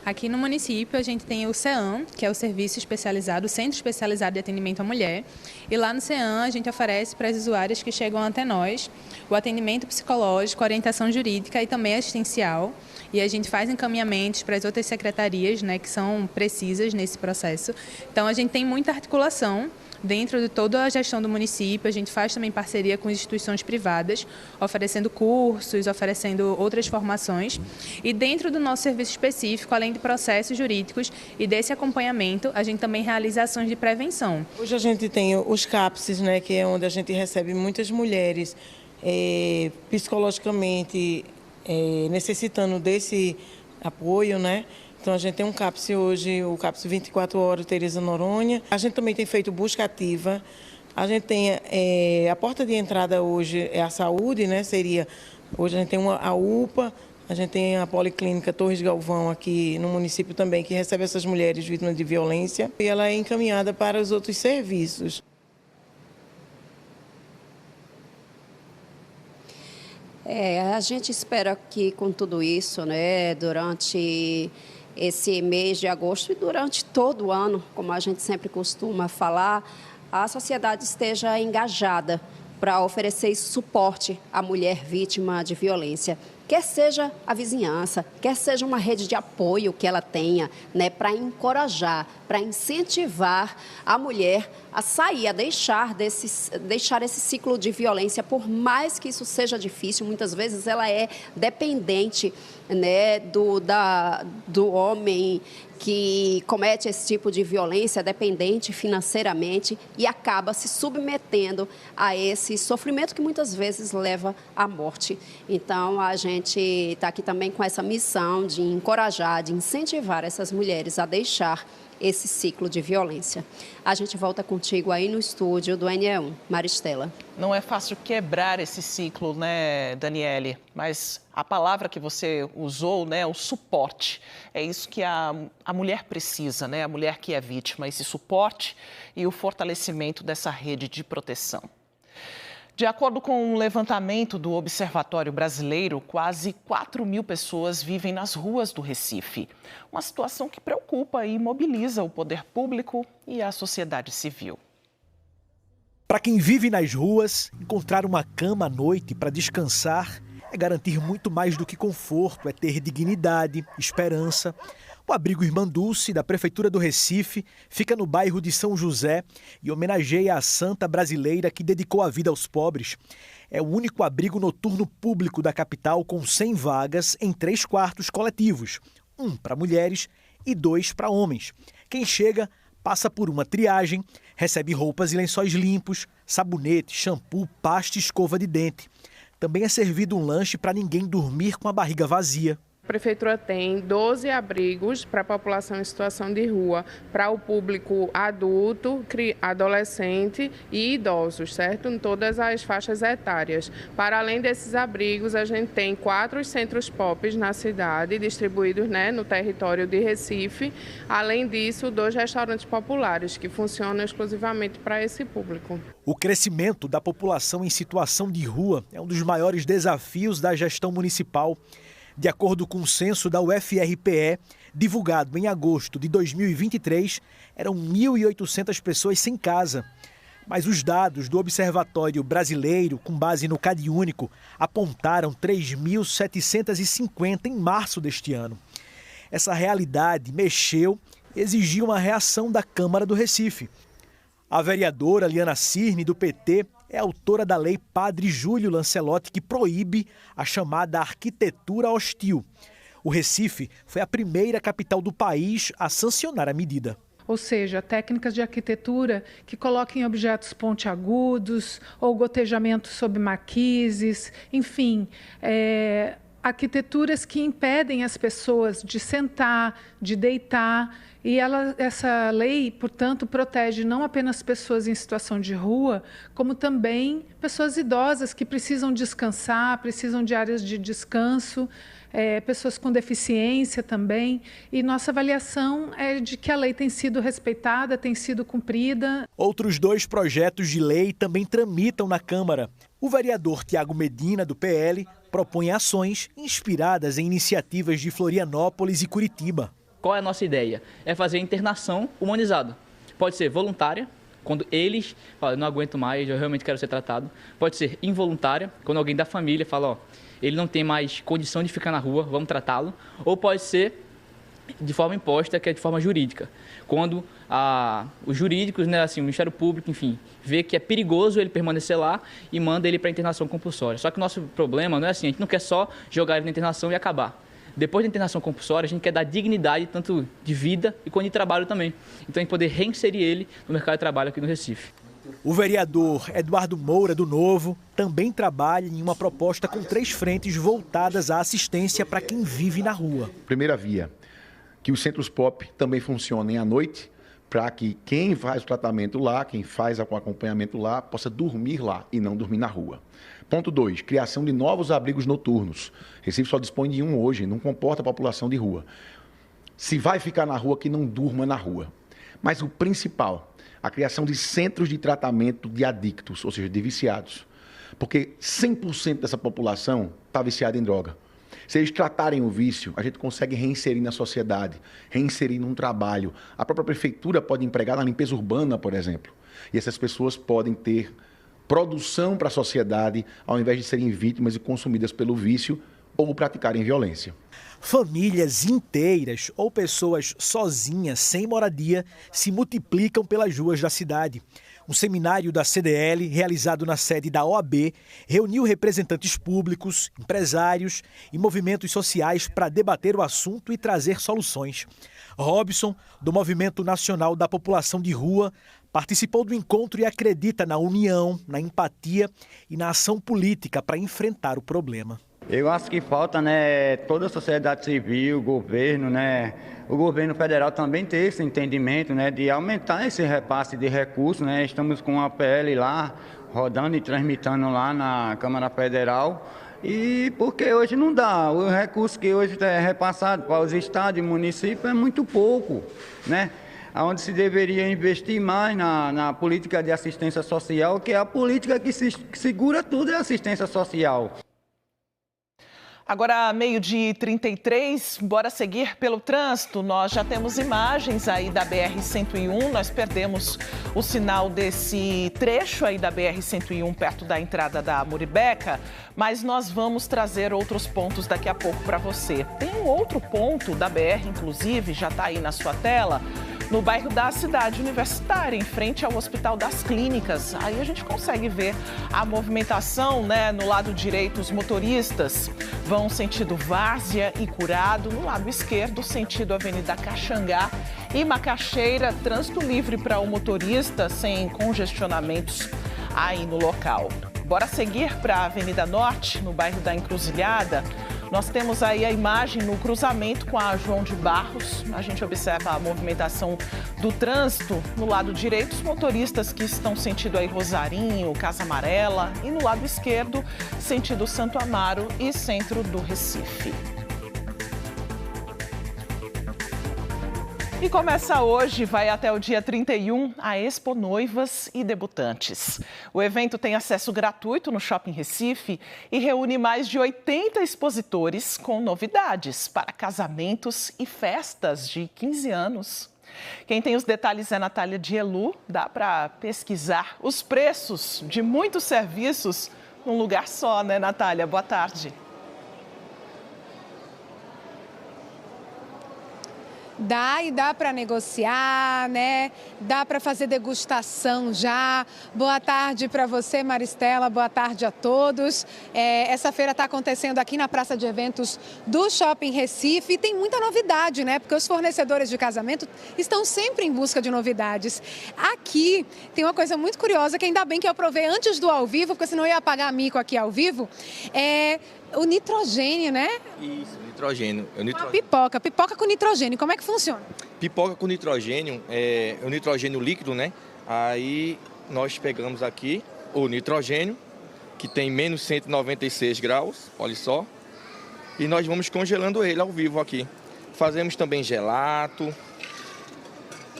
Aqui no município a gente tem o CEAM, que é o Serviço Especializado, o Centro Especializado de Atendimento à Mulher. E lá no CEAM a gente oferece para as usuárias que chegam até nós o atendimento psicológico, orientação jurídica e também assistencial. E a gente faz encaminhamentos para as outras secretarias, né, que são precisas nesse processo. Então a gente tem muita articulação dentro de toda a gestão do município. A gente faz também parceria com instituições privadas, oferecendo cursos, oferecendo outras formações. E dentro do nosso serviço específico, além de processos jurídicos e desse acompanhamento, a gente também realiza ações de prevenção. Hoje a gente tem os CAPSs, né, que é onde a gente recebe muitas mulheres psicologicamente necessitando desse apoio, né? Então, a gente tem um CAPS hoje, o CAPS 24 horas, Tereza Noronha. A gente também tem feito busca ativa. A gente tem a porta de entrada hoje é a saúde, né? Hoje a gente tem a UPA, a gente tem a Policlínica Torres Galvão aqui no município também, que recebe essas mulheres vítimas de violência. E ela é encaminhada para os outros serviços. A gente espera que com tudo isso, né, durante esse mês de agosto e durante todo o ano, como a gente sempre costuma falar, a sociedade esteja engajada para oferecer esse suporte à mulher vítima de violência. Quer seja a vizinhança, quer seja uma rede de apoio que ela tenha, né, para encorajar, para incentivar a mulher a sair, a deixar esse ciclo de violência, por mais que isso seja difícil. Muitas vezes ela é dependente, né, do homem que comete esse tipo de violência, dependente financeiramente, e acaba se submetendo a esse sofrimento que muitas vezes leva à morte. Então, a gente está aqui também com essa missão de encorajar, de incentivar essas mulheres a deixar esse ciclo de violência. A gente volta contigo aí no estúdio do NE1. Maristela. Não é fácil quebrar esse ciclo, né, Daniele? Mas a palavra que você usou, né, o suporte, é isso que a mulher precisa, né? A mulher que é vítima, esse suporte e o fortalecimento dessa rede de proteção. De acordo com um levantamento do Observatório Brasileiro, quase 4.000 pessoas vivem nas ruas do Recife. Uma situação que preocupa e mobiliza o poder público e a sociedade civil. Para quem vive nas ruas, encontrar uma cama à noite para descansar é garantir muito mais do que conforto, é ter dignidade, esperança. O abrigo Irmã Dulce, da Prefeitura do Recife, fica no bairro de São José e homenageia a santa brasileira que dedicou a vida aos pobres. É o único abrigo noturno público da capital com 100 vagas em 3 quartos coletivos, 1 para mulheres e 2 para homens. Quem chega passa por uma triagem, recebe roupas e lençóis limpos, sabonete, shampoo, pasta e escova de dente. Também é servido um lanche para ninguém dormir com a barriga vazia. A Prefeitura tem 12 abrigos para a população em situação de rua, para o público adulto, adolescente e idosos, certo? Em todas as faixas etárias. Para além desses abrigos, a gente tem 4 centros POPs na cidade, distribuídos, né, no território de Recife. Além disso, 2 restaurantes populares, que funcionam exclusivamente para esse público. O crescimento da população em situação de rua é um dos maiores desafios da gestão municipal. De acordo com o censo da UFRPE, divulgado em agosto de 2023, eram 1.800 pessoas sem casa. Mas os dados do Observatório Brasileiro, com base no CadÚnico, apontaram 3.750 em março deste ano. Essa realidade mexeu e exigiu uma reação da Câmara do Recife. A vereadora Liana Cirne, do PT, é autora da lei Padre Júlio Lancelotti, que proíbe a chamada arquitetura hostil. O Recife foi a primeira capital do país a sancionar a medida. Ou seja, técnicas de arquitetura que coloquem objetos pontiagudos ou gotejamento sob marquises, enfim, arquiteturas que impedem as pessoas de sentar, de deitar. E essa lei, portanto, protege não apenas pessoas em situação de rua, como também pessoas idosas que precisam descansar, precisam de áreas de descanso, pessoas com deficiência também. E nossa avaliação é de que a lei tem sido respeitada, tem sido cumprida. Outros 2 projetos de lei também tramitam na Câmara. O vereador Tiago Medina, do PL, propõe ações inspiradas em iniciativas de Florianópolis e Curitiba. Qual é a nossa ideia? É fazer internação humanizada. Pode ser voluntária, quando eles falam, não aguento mais, eu realmente quero ser tratado. Pode ser involuntária, quando alguém da família fala, ele não tem mais condição de ficar na rua, vamos tratá-lo. Ou pode ser de forma imposta, que é de forma jurídica. Quando os jurídicos, né, assim, o Ministério Público, enfim, vê que é perigoso ele permanecer lá e manda ele para internação compulsória. Só que o nosso problema não é assim, a gente não quer só jogar ele na internação e acabar. Depois da internação compulsória, a gente quer dar dignidade tanto de vida e quanto de trabalho também. Então, a gente poder reinserir ele no mercado de trabalho aqui no Recife. O vereador Eduardo Moura, do Novo, também trabalha em uma proposta com 3 frentes voltadas à assistência para quem vive na rua. Primeira via, que os centros POP também funcionem à noite, para que quem faz o tratamento lá, quem faz o acompanhamento lá, possa dormir lá e não dormir na rua. Ponto 2, criação de novos abrigos noturnos. Recife só dispõe de um hoje, não comporta a população de rua. Se vai ficar na rua, que não durma na rua. Mas o principal, a criação de centros de tratamento de adictos, ou seja, de viciados. Porque 100% dessa população está viciada em droga. Se eles tratarem o vício, a gente consegue reinserir na sociedade, reinserir num trabalho. A própria prefeitura pode empregar na limpeza urbana, por exemplo. E essas pessoas podem ter produção para a sociedade, ao invés de serem vítimas e consumidas pelo vício ou praticarem violência. Famílias inteiras ou pessoas sozinhas, sem moradia, se multiplicam pelas ruas da cidade. Um seminário da CDL, realizado na sede da OAB, reuniu representantes públicos, empresários e movimentos sociais para debater o assunto e trazer soluções. Robson, do Movimento Nacional da População de Rua, participou do encontro e acredita na união, na empatia e na ação política para enfrentar o problema. Eu acho que falta, toda a sociedade civil, o governo, o governo federal também ter esse entendimento, de aumentar esse repasse de recursos, Estamos com a PL lá, rodando e transmitindo lá na Câmara Federal, e porque hoje não dá, o recurso que hoje é repassado para os estados e municípios é muito pouco, Onde se deveria investir mais na política de assistência social, que é a política que segura tudo, é a assistência social. Agora, 12h33, bora seguir pelo trânsito. Nós já temos imagens aí da BR-101, nós perdemos o sinal desse trecho aí da BR-101 perto da entrada da Muribeca, mas nós vamos trazer outros pontos daqui a pouco para você. Tem um outro ponto da BR, inclusive, já está aí na sua tela, no bairro da Cidade Universitária, em frente ao Hospital das Clínicas. Aí a gente consegue ver a movimentação, no lado direito, os motoristas vão sentido Várzea e Curado, no lado esquerdo, sentido Avenida Caxangá e Macaxeira, trânsito livre para o motorista, sem congestionamentos aí no local. Bora seguir para a Avenida Norte, no bairro da Encruzilhada. Nós temos aí a imagem no cruzamento com a João de Barros. A gente observa a movimentação do trânsito. No lado direito, os motoristas que estão sentido aí Rosarinho, Casa Amarela. E no lado esquerdo, sentido Santo Amaro e centro do Recife. E começa hoje, vai até o dia 31, a Expo Noivas e Debutantes. O evento tem acesso gratuito no Shopping Recife e reúne mais de 80 expositores com novidades para casamentos e festas de 15 anos. Quem tem os detalhes é a Natália Dielu. Dá para pesquisar os preços de muitos serviços num lugar só, né, Natália? Boa tarde. Dá para negociar, né? Dá para fazer degustação já. Boa tarde para você, Maristela. Boa tarde a todos. Essa feira está acontecendo aqui na Praça de Eventos do Shopping Recife e tem muita novidade, né? Porque os fornecedores de casamento estão sempre em busca de novidades. Aqui tem uma coisa muito curiosa que ainda bem que eu provei antes do ao vivo, porque senão eu ia pagar mico aqui ao vivo. O nitrogênio, né? Isso, nitrogênio. Pipoca com nitrogênio. Como é que funciona? Pipoca com nitrogênio, é o nitrogênio líquido, né? Aí nós pegamos aqui o nitrogênio, que tem menos 196 graus, olha só. E nós vamos congelando ele ao vivo aqui. Fazemos também gelato.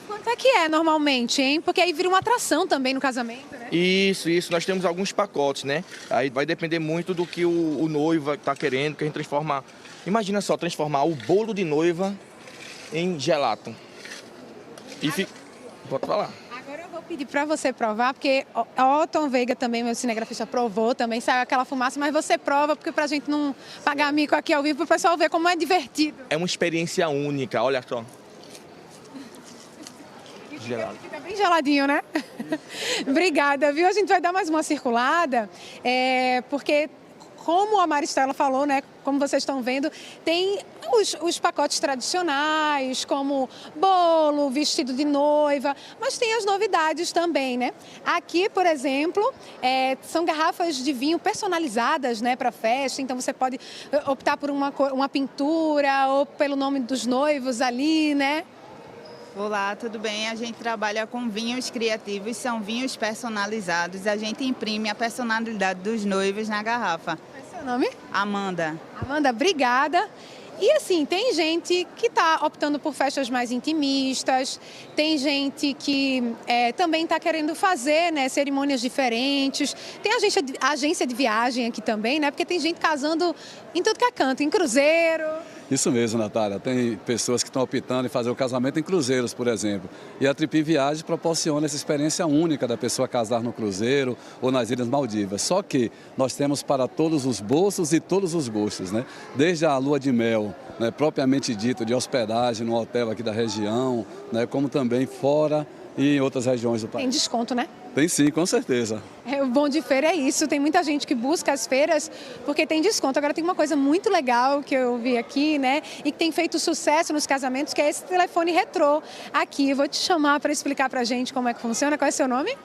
Quanto é que é normalmente, hein? Porque aí vira uma atração também no casamento, né? Isso. Nós temos alguns pacotes, né? Aí vai depender muito do que o noivo está querendo, que a gente transforma... Imagina só, transformar o bolo de noiva em gelato. E fica... Pode falar. Agora eu vou pedir para você provar, porque Otton Veiga também, meu cinegrafista, provou também, saiu aquela fumaça, mas você prova, porque pra gente não pagar mico aqui ao vivo, pro pessoal ver como é divertido. É uma experiência única, olha só. Fica bem geladinho, né? Obrigada, viu? A gente vai dar mais uma circulada, porque, como a Maristela falou, né? Como vocês estão vendo, tem os pacotes tradicionais, como bolo, vestido de noiva, mas tem as novidades também, né? Aqui, por exemplo, são garrafas de vinho personalizadas, né, para festa, então você pode optar por uma pintura ou pelo nome dos noivos ali, né? Olá, tudo bem? A gente trabalha com vinhos criativos, são vinhos personalizados. A gente imprime a personalidade dos noivos na garrafa. Qual é o seu nome? Amanda. Amanda, obrigada. E assim, tem gente que está optando por festas mais intimistas, tem gente que também está querendo fazer, né, cerimônias diferentes. Tem agência de viagem aqui também, né? Porque tem gente casando em tudo que é canto, em cruzeiro. Isso mesmo, Natália. Tem pessoas que estão optando em fazer o casamento em cruzeiros, por exemplo. E a Tripim Viagens proporciona essa experiência única da pessoa casar no cruzeiro ou nas Ilhas Maldivas. Só que nós temos para todos os bolsos e todos os gostos, né? Desde a lua de mel, né, propriamente dito, de hospedagem no hotel aqui da região, né, como também fora e em outras regiões do país. Tem desconto, né? Tem sim, com certeza. O bom de feira é isso, tem muita gente que busca as feiras porque tem desconto. Agora tem uma coisa muito legal que eu vi aqui, né, e que tem feito sucesso nos casamentos, que é esse telefone retrô aqui. Eu vou te chamar para explicar pra gente como é que funciona. Qual é o seu nome?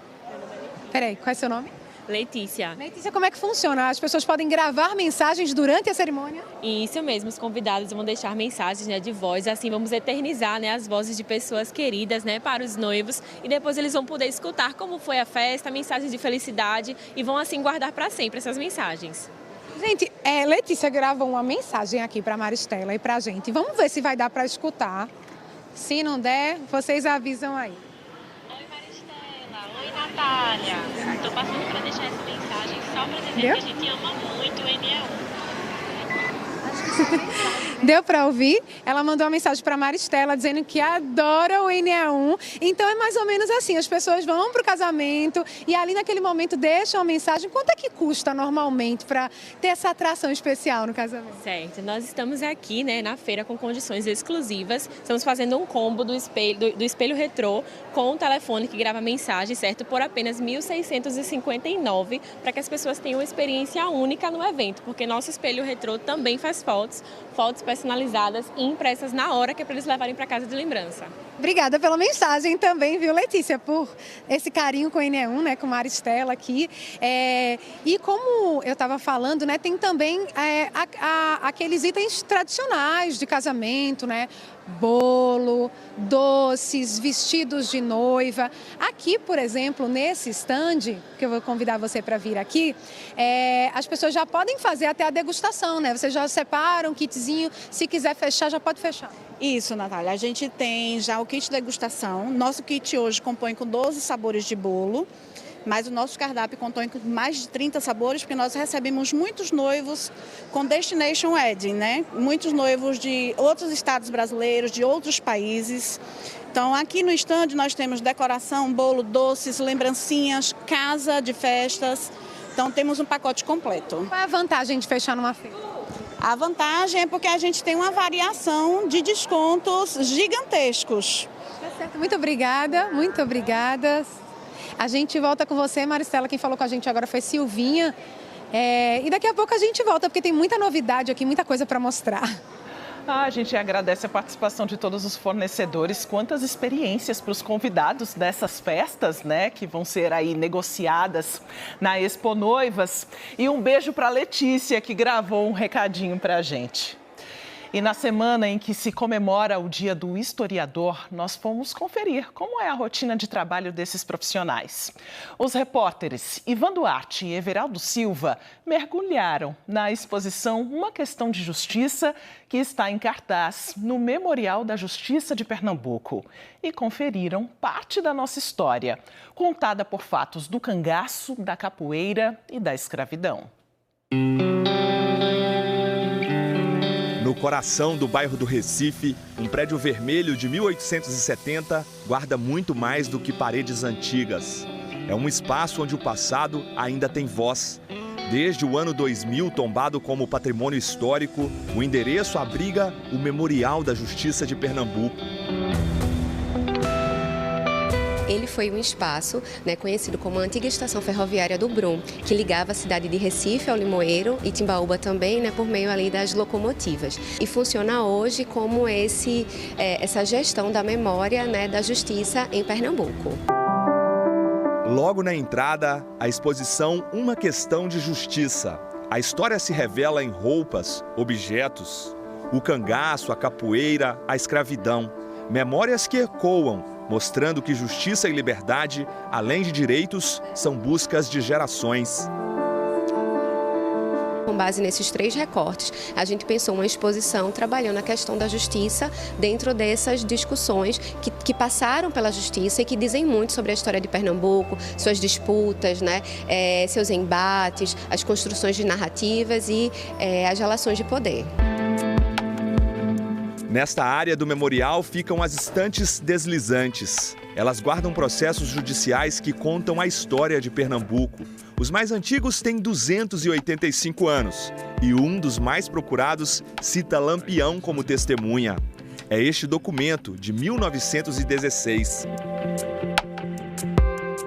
Peraí, qual é o seu nome? Letícia. Letícia, como é que funciona? As pessoas podem gravar mensagens durante a cerimônia? Isso mesmo, os convidados vão deixar mensagens, né, de voz, assim vamos eternizar, né, as vozes de pessoas queridas, né, para os noivos, e depois eles vão poder escutar como foi a festa, mensagens de felicidade, e vão assim guardar para sempre essas mensagens. Gente, Letícia gravou uma mensagem aqui para Maristela e para a gente. Vamos ver se vai dar para escutar. Se não der, vocês avisam aí. Oi, Natália. Estou passando para deixar essa mensagem só para dizer que a gente ama muito o NE1. Deu para ouvir? Ela mandou uma mensagem para Maristela dizendo que adora o NE1. Então é mais ou menos assim, as pessoas vão para o casamento e ali naquele momento deixam a mensagem. Quanto é que custa normalmente para ter essa atração especial no casamento? Certo, nós estamos aqui, né, na feira com condições exclusivas. Estamos fazendo um combo do espelho retrô com o telefone que grava mensagem, certo? Por apenas R$ 1.659, para que as pessoas tenham uma experiência única no evento, porque nosso espelho retrô também faz fotos personalizadas e impressas na hora, que é para eles levarem para casa de lembrança. Obrigada pela mensagem também, viu, Letícia, por esse carinho com o NE1, né, com Maristela aqui. E como eu estava falando, né, tem também aqueles itens tradicionais de casamento, né? Bolo, doces, vestidos de noiva. Aqui, por exemplo, nesse stand, que eu vou convidar você para vir aqui, as pessoas já podem fazer até a degustação, né? Você já separa um kitzinho, se quiser fechar, já pode fechar. Isso, Natália. A gente tem já o kit degustação. Nosso kit hoje compõe com 12 sabores de bolo, mas o nosso cardápio compõe com mais de 30 sabores, porque nós recebemos muitos noivos com Destination Wedding, né? Muitos noivos de outros estados brasileiros, de outros países. Então, aqui no stand nós temos decoração, bolo, doces, lembrancinhas, casa de festas. Então, temos um pacote completo. Qual é a vantagem de fechar numa feira? A vantagem é porque a gente tem uma variação de descontos gigantescos. Tá certo, muito obrigada, muito obrigada. A gente volta com você, Maristela. Quem falou com a gente agora foi Silvinha. E daqui a pouco a gente volta, porque tem muita novidade aqui, muita coisa para mostrar. A gente agradece a participação de todos os fornecedores. Quantas experiências para os convidados dessas festas, né? Que vão ser aí negociadas na Expo Noivas. E um beijo para a Letícia, que gravou um recadinho para a gente. E na semana em que se comemora o Dia do Historiador, nós fomos conferir como é a rotina de trabalho desses profissionais. Os repórteres Ivan Duarte e Everaldo Silva mergulharam na exposição Uma Questão de Justiça, que está em cartaz no Memorial da Justiça de Pernambuco. E conferiram parte da nossa história, contada por fatos do cangaço, da capoeira e da escravidão. No coração do bairro do Recife, um prédio vermelho de 1870 guarda muito mais do que paredes antigas. É um espaço onde o passado ainda tem voz. Desde o ano 2000, tombado como patrimônio histórico, o endereço abriga o Memorial da Justiça de Pernambuco. Ele foi um espaço, conhecido como a antiga estação ferroviária do Brum, que ligava a cidade de Recife ao Limoeiro e Timbaúba também, por meio ali das locomotivas. E funciona hoje como essa gestão da memória, da justiça em Pernambuco. Logo na entrada, a exposição Uma Questão de Justiça. A história se revela em roupas, objetos, o cangaço, a capoeira, a escravidão. Memórias que ecoam, mostrando que justiça e liberdade, além de direitos, são buscas de gerações. Com base nesses 3 recortes, a gente pensou uma exposição trabalhando a questão da justiça dentro dessas discussões que passaram pela justiça e que dizem muito sobre a história de Pernambuco, suas disputas, seus embates, as construções de narrativas e as relações de poder. Nesta área do memorial ficam as estantes deslizantes. Elas guardam processos judiciais que contam a história de Pernambuco. Os mais antigos têm 285 anos e um dos mais procurados cita Lampião como testemunha. É este documento, de 1916.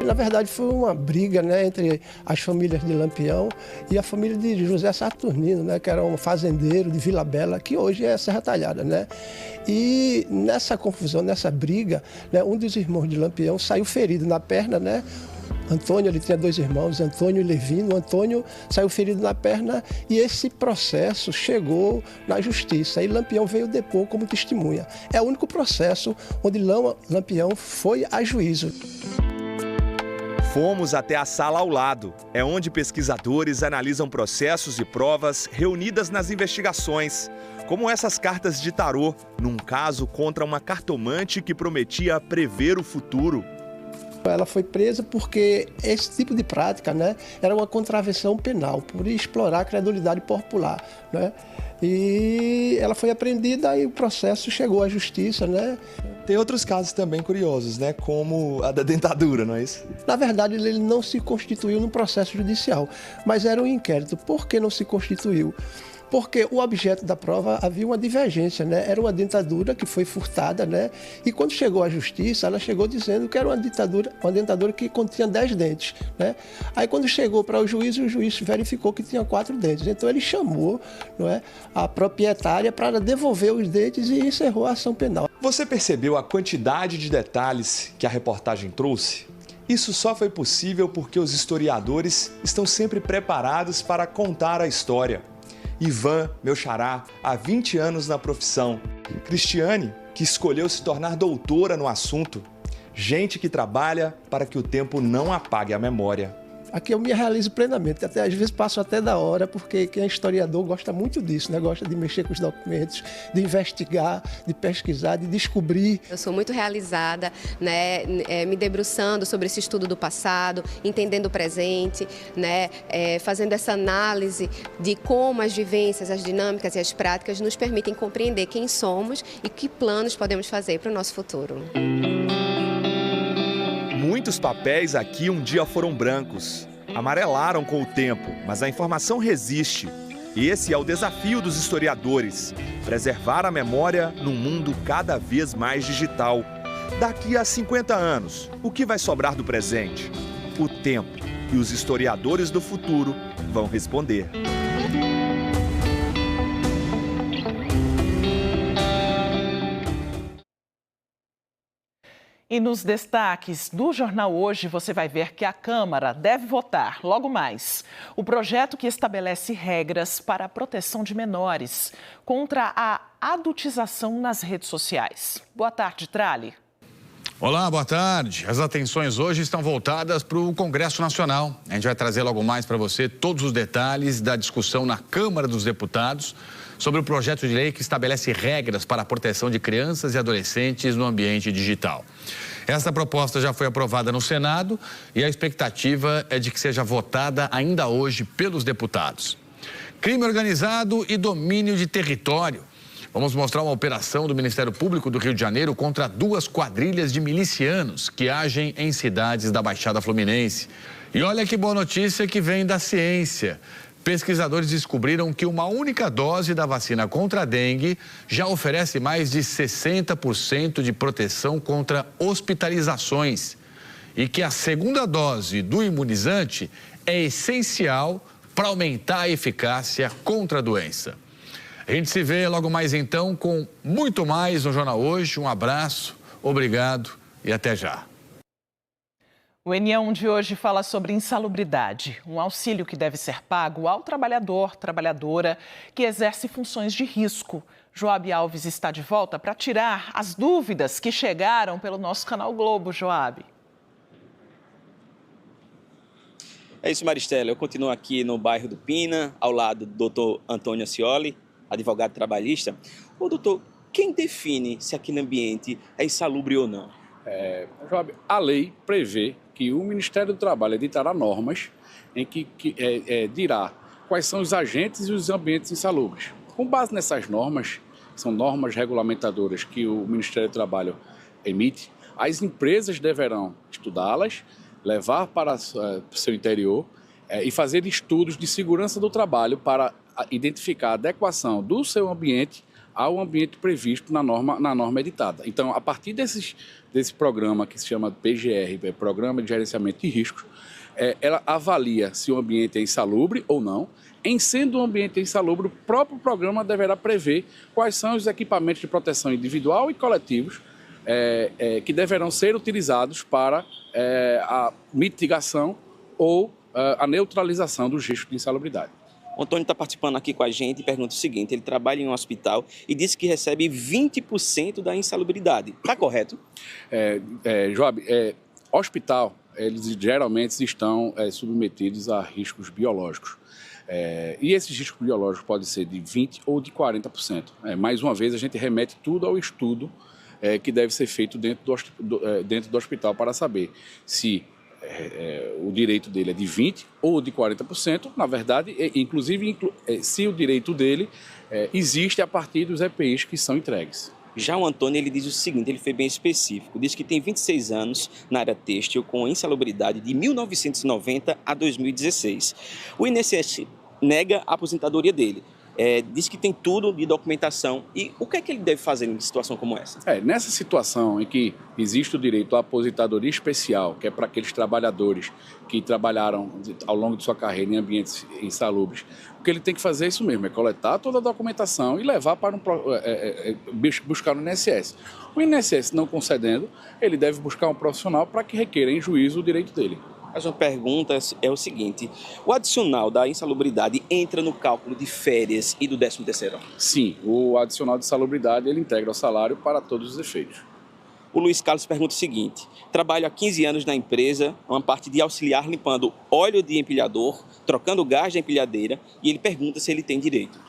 Na verdade, foi uma briga entre as famílias de Lampião e a família de José Saturnino, que era um fazendeiro de Vila Bela, que hoje é Serra Talhada. E nessa confusão, nessa briga, um dos irmãos de Lampião saiu ferido na perna, Antônio, ele tinha 2 irmãos, Antônio e Levino. O Antônio saiu ferido na perna e esse processo chegou na justiça e Lampião veio depor como testemunha. É o único processo onde Lampião foi a juízo. Fomos até a sala ao lado. É onde pesquisadores analisam processos e provas reunidas nas investigações, como essas cartas de tarô, num caso contra uma cartomante que prometia prever o futuro. Ela foi presa porque esse tipo de prática era uma contravenção penal, por explorar a credulidade popular. E ela foi apreendida e o processo chegou à justiça. Tem outros casos também curiosos, como a da dentadura, não é isso? Na verdade, ele não se constituiu no processo judicial, mas era um inquérito. Por que não se constituiu? Porque o objeto da prova havia uma divergência, Era uma dentadura que foi furtada, E quando chegou à justiça, ela chegou dizendo que era uma dentadura que continha 10 dentes, Aí quando chegou para o juiz verificou que tinha 4 dentes. Então ele chamou, a proprietária para devolver os dentes e encerrou a ação penal. Você percebeu a quantidade de detalhes que a reportagem trouxe? Isso só foi possível porque os historiadores estão sempre preparados para contar a história. Ivan, meu xará, há 20 anos na profissão. Cristiane, que escolheu se tornar doutora no assunto. Gente que trabalha para que o tempo não apague a memória. Aqui eu me realizo plenamente, até às vezes passo até da hora, porque quem é historiador gosta muito disso, gosta de mexer com os documentos, de investigar, de pesquisar, de descobrir. Eu sou muito realizada, me debruçando sobre esse estudo do passado, entendendo o presente, fazendo essa análise de como as vivências, as dinâmicas e as práticas nos permitem compreender quem somos e que planos podemos fazer para o nosso futuro. Muitos papéis aqui um dia foram brancos. Amarelaram com o tempo, mas a informação resiste. Esse é o desafio dos historiadores: preservar a memória num mundo cada vez mais digital. Daqui a 50 anos, o que vai sobrar do presente? O tempo. E os historiadores do futuro vão responder. E nos destaques do Jornal Hoje, você vai ver que a Câmara deve votar, logo mais, o projeto que estabelece regras para a proteção de menores contra a adultização nas redes sociais. Boa tarde, Trali. Olá, boa tarde. As atenções hoje estão voltadas para o Congresso Nacional. A gente vai trazer logo mais para você todos os detalhes da discussão na Câmara dos Deputados sobre o projeto de lei que estabelece regras para a proteção de crianças e adolescentes no ambiente digital. Essa proposta já foi aprovada no Senado e a expectativa é de que seja votada ainda hoje pelos deputados. Crime organizado e domínio de território. Vamos mostrar uma operação do Ministério Público do Rio de Janeiro contra 2 quadrilhas de milicianos que agem em cidades da Baixada Fluminense. E olha que boa notícia que vem da ciência. Pesquisadores descobriram que uma única dose da vacina contra a dengue já oferece mais de 60% de proteção contra hospitalizações. E que a segunda dose do imunizante é essencial para aumentar a eficácia contra a doença. A gente se vê logo mais então com muito mais no Jornal Hoje. Um abraço, obrigado e até já. O NE1 de hoje fala sobre insalubridade, um auxílio que deve ser pago ao trabalhador, trabalhadora que exerce funções de risco. Joab Alves está de volta para tirar as dúvidas que chegaram pelo nosso canal Globo. Joab. É isso, Maristela. Eu continuo aqui no bairro do Pina, ao lado do doutor Antônio Ascioli, advogado trabalhista. Ô, doutor, quem define se aquele ambiente é insalubre ou não? Joab, a lei prevê que o Ministério do Trabalho editará normas em que dirá quais são os agentes e os ambientes insalubres. Com base nessas normas, são normas regulamentadoras que o Ministério do Trabalho emite, as empresas deverão estudá-las, levar para o seu interior e fazer estudos de segurança do trabalho para identificar a adequação do seu ambiente ao ambiente previsto na norma editada. Então, a partir desse programa que se chama PGR, Programa de Gerenciamento de Riscos, ela avalia se o ambiente é insalubre ou não. Em sendo um ambiente insalubre, o próprio programa deverá prever quais são os equipamentos de proteção individual e coletivos que deverão ser utilizados para a mitigação ou a neutralização dos riscos de insalubridade. O Antônio está participando aqui com a gente e pergunta o seguinte: ele trabalha em um hospital e disse que recebe 20% da insalubridade. Está correto? Joab, hospital, eles geralmente estão submetidos a riscos biológicos. E esses riscos biológicos podem ser de 20% ou de 40%. Mais uma vez, a gente remete tudo ao estudo que deve ser feito dentro do hospital para saber se o direito dele é de 20% ou de 40%. Na verdade, inclusive, se o direito dele existe a partir dos EPIs que são entregues. Já o Antônio, ele diz o seguinte, ele foi bem específico, diz que tem 26 anos na área têxtil com insalubridade de 1990 a 2016. O INSS nega a aposentadoria dele. Diz que tem tudo de documentação. E o que é que ele deve fazer em situação como essa? Nessa situação em que existe o direito à aposentadoria especial, que é para aqueles trabalhadores que trabalharam ao longo de sua carreira em ambientes insalubres, o que ele tem que fazer é isso mesmo, é coletar toda a documentação e levar para buscar no INSS. O INSS não concedendo, ele deve buscar um profissional para que requeira em juízo o direito dele. Mas uma pergunta é o seguinte: o adicional da insalubridade entra no cálculo de férias e do 13º? Sim, o adicional de insalubridade ele integra o salário para todos os efeitos. O Luiz Carlos pergunta o seguinte: trabalho há 15 anos na empresa, uma parte de auxiliar limpando óleo de empilhador, trocando gás da empilhadeira, e ele pergunta se ele tem direito.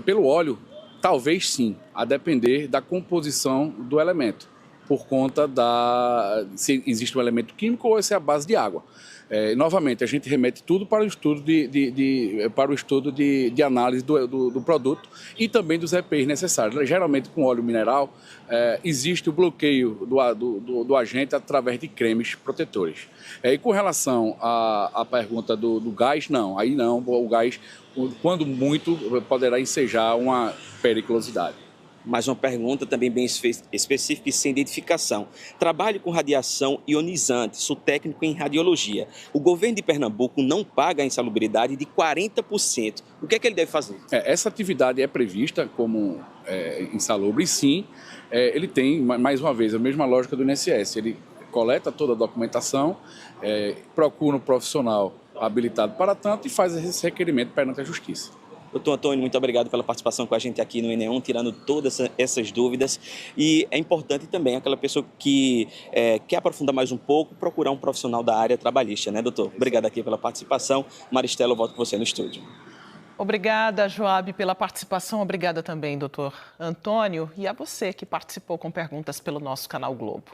Pelo óleo, talvez sim, a depender da composição do elemento, por conta se existe um elemento químico ou se é a base de água. Novamente, a gente remete tudo para o estudo de análise do produto e também dos EPIs necessários. Geralmente, com óleo mineral, existe o bloqueio do agente através de cremes protetores. E com relação à pergunta do gás, não. Aí não, o gás, quando muito, poderá ensejar uma periculosidade. Mais uma pergunta também bem específica e sem identificação. Trabalho com radiação ionizante, sou técnico em radiologia. O governo de Pernambuco não paga a insalubridade de 40%. O que é que ele deve fazer? Essa atividade é prevista como insalubre, e sim, ele tem, mais uma vez, a mesma lógica do INSS. Ele coleta toda a documentação, procura um profissional habilitado para tanto e faz esse requerimento perante a Justiça. Doutor Antônio, muito obrigado pela participação com a gente aqui no Enem, tirando todas essas dúvidas. E é importante também aquela pessoa que quer aprofundar mais um pouco, procurar um profissional da área trabalhista, né, doutor? Obrigado aqui pela participação. Maristela, eu volto com você no estúdio. Obrigada, Joab, pela participação. Obrigada também, doutor Antônio, e a você que participou com perguntas pelo nosso canal Globo.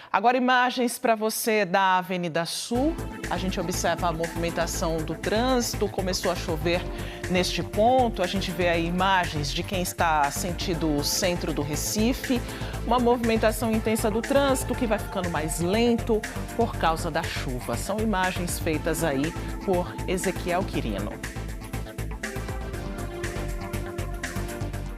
Agora, imagens para você da Avenida Sul. A gente observa a movimentação do trânsito. Começou a chover neste ponto. A gente vê aí imagens de quem está sentido centro do Recife. Uma movimentação intensa do trânsito que vai ficando mais lento por causa da chuva. São imagens feitas aí por Ezequiel Quirino.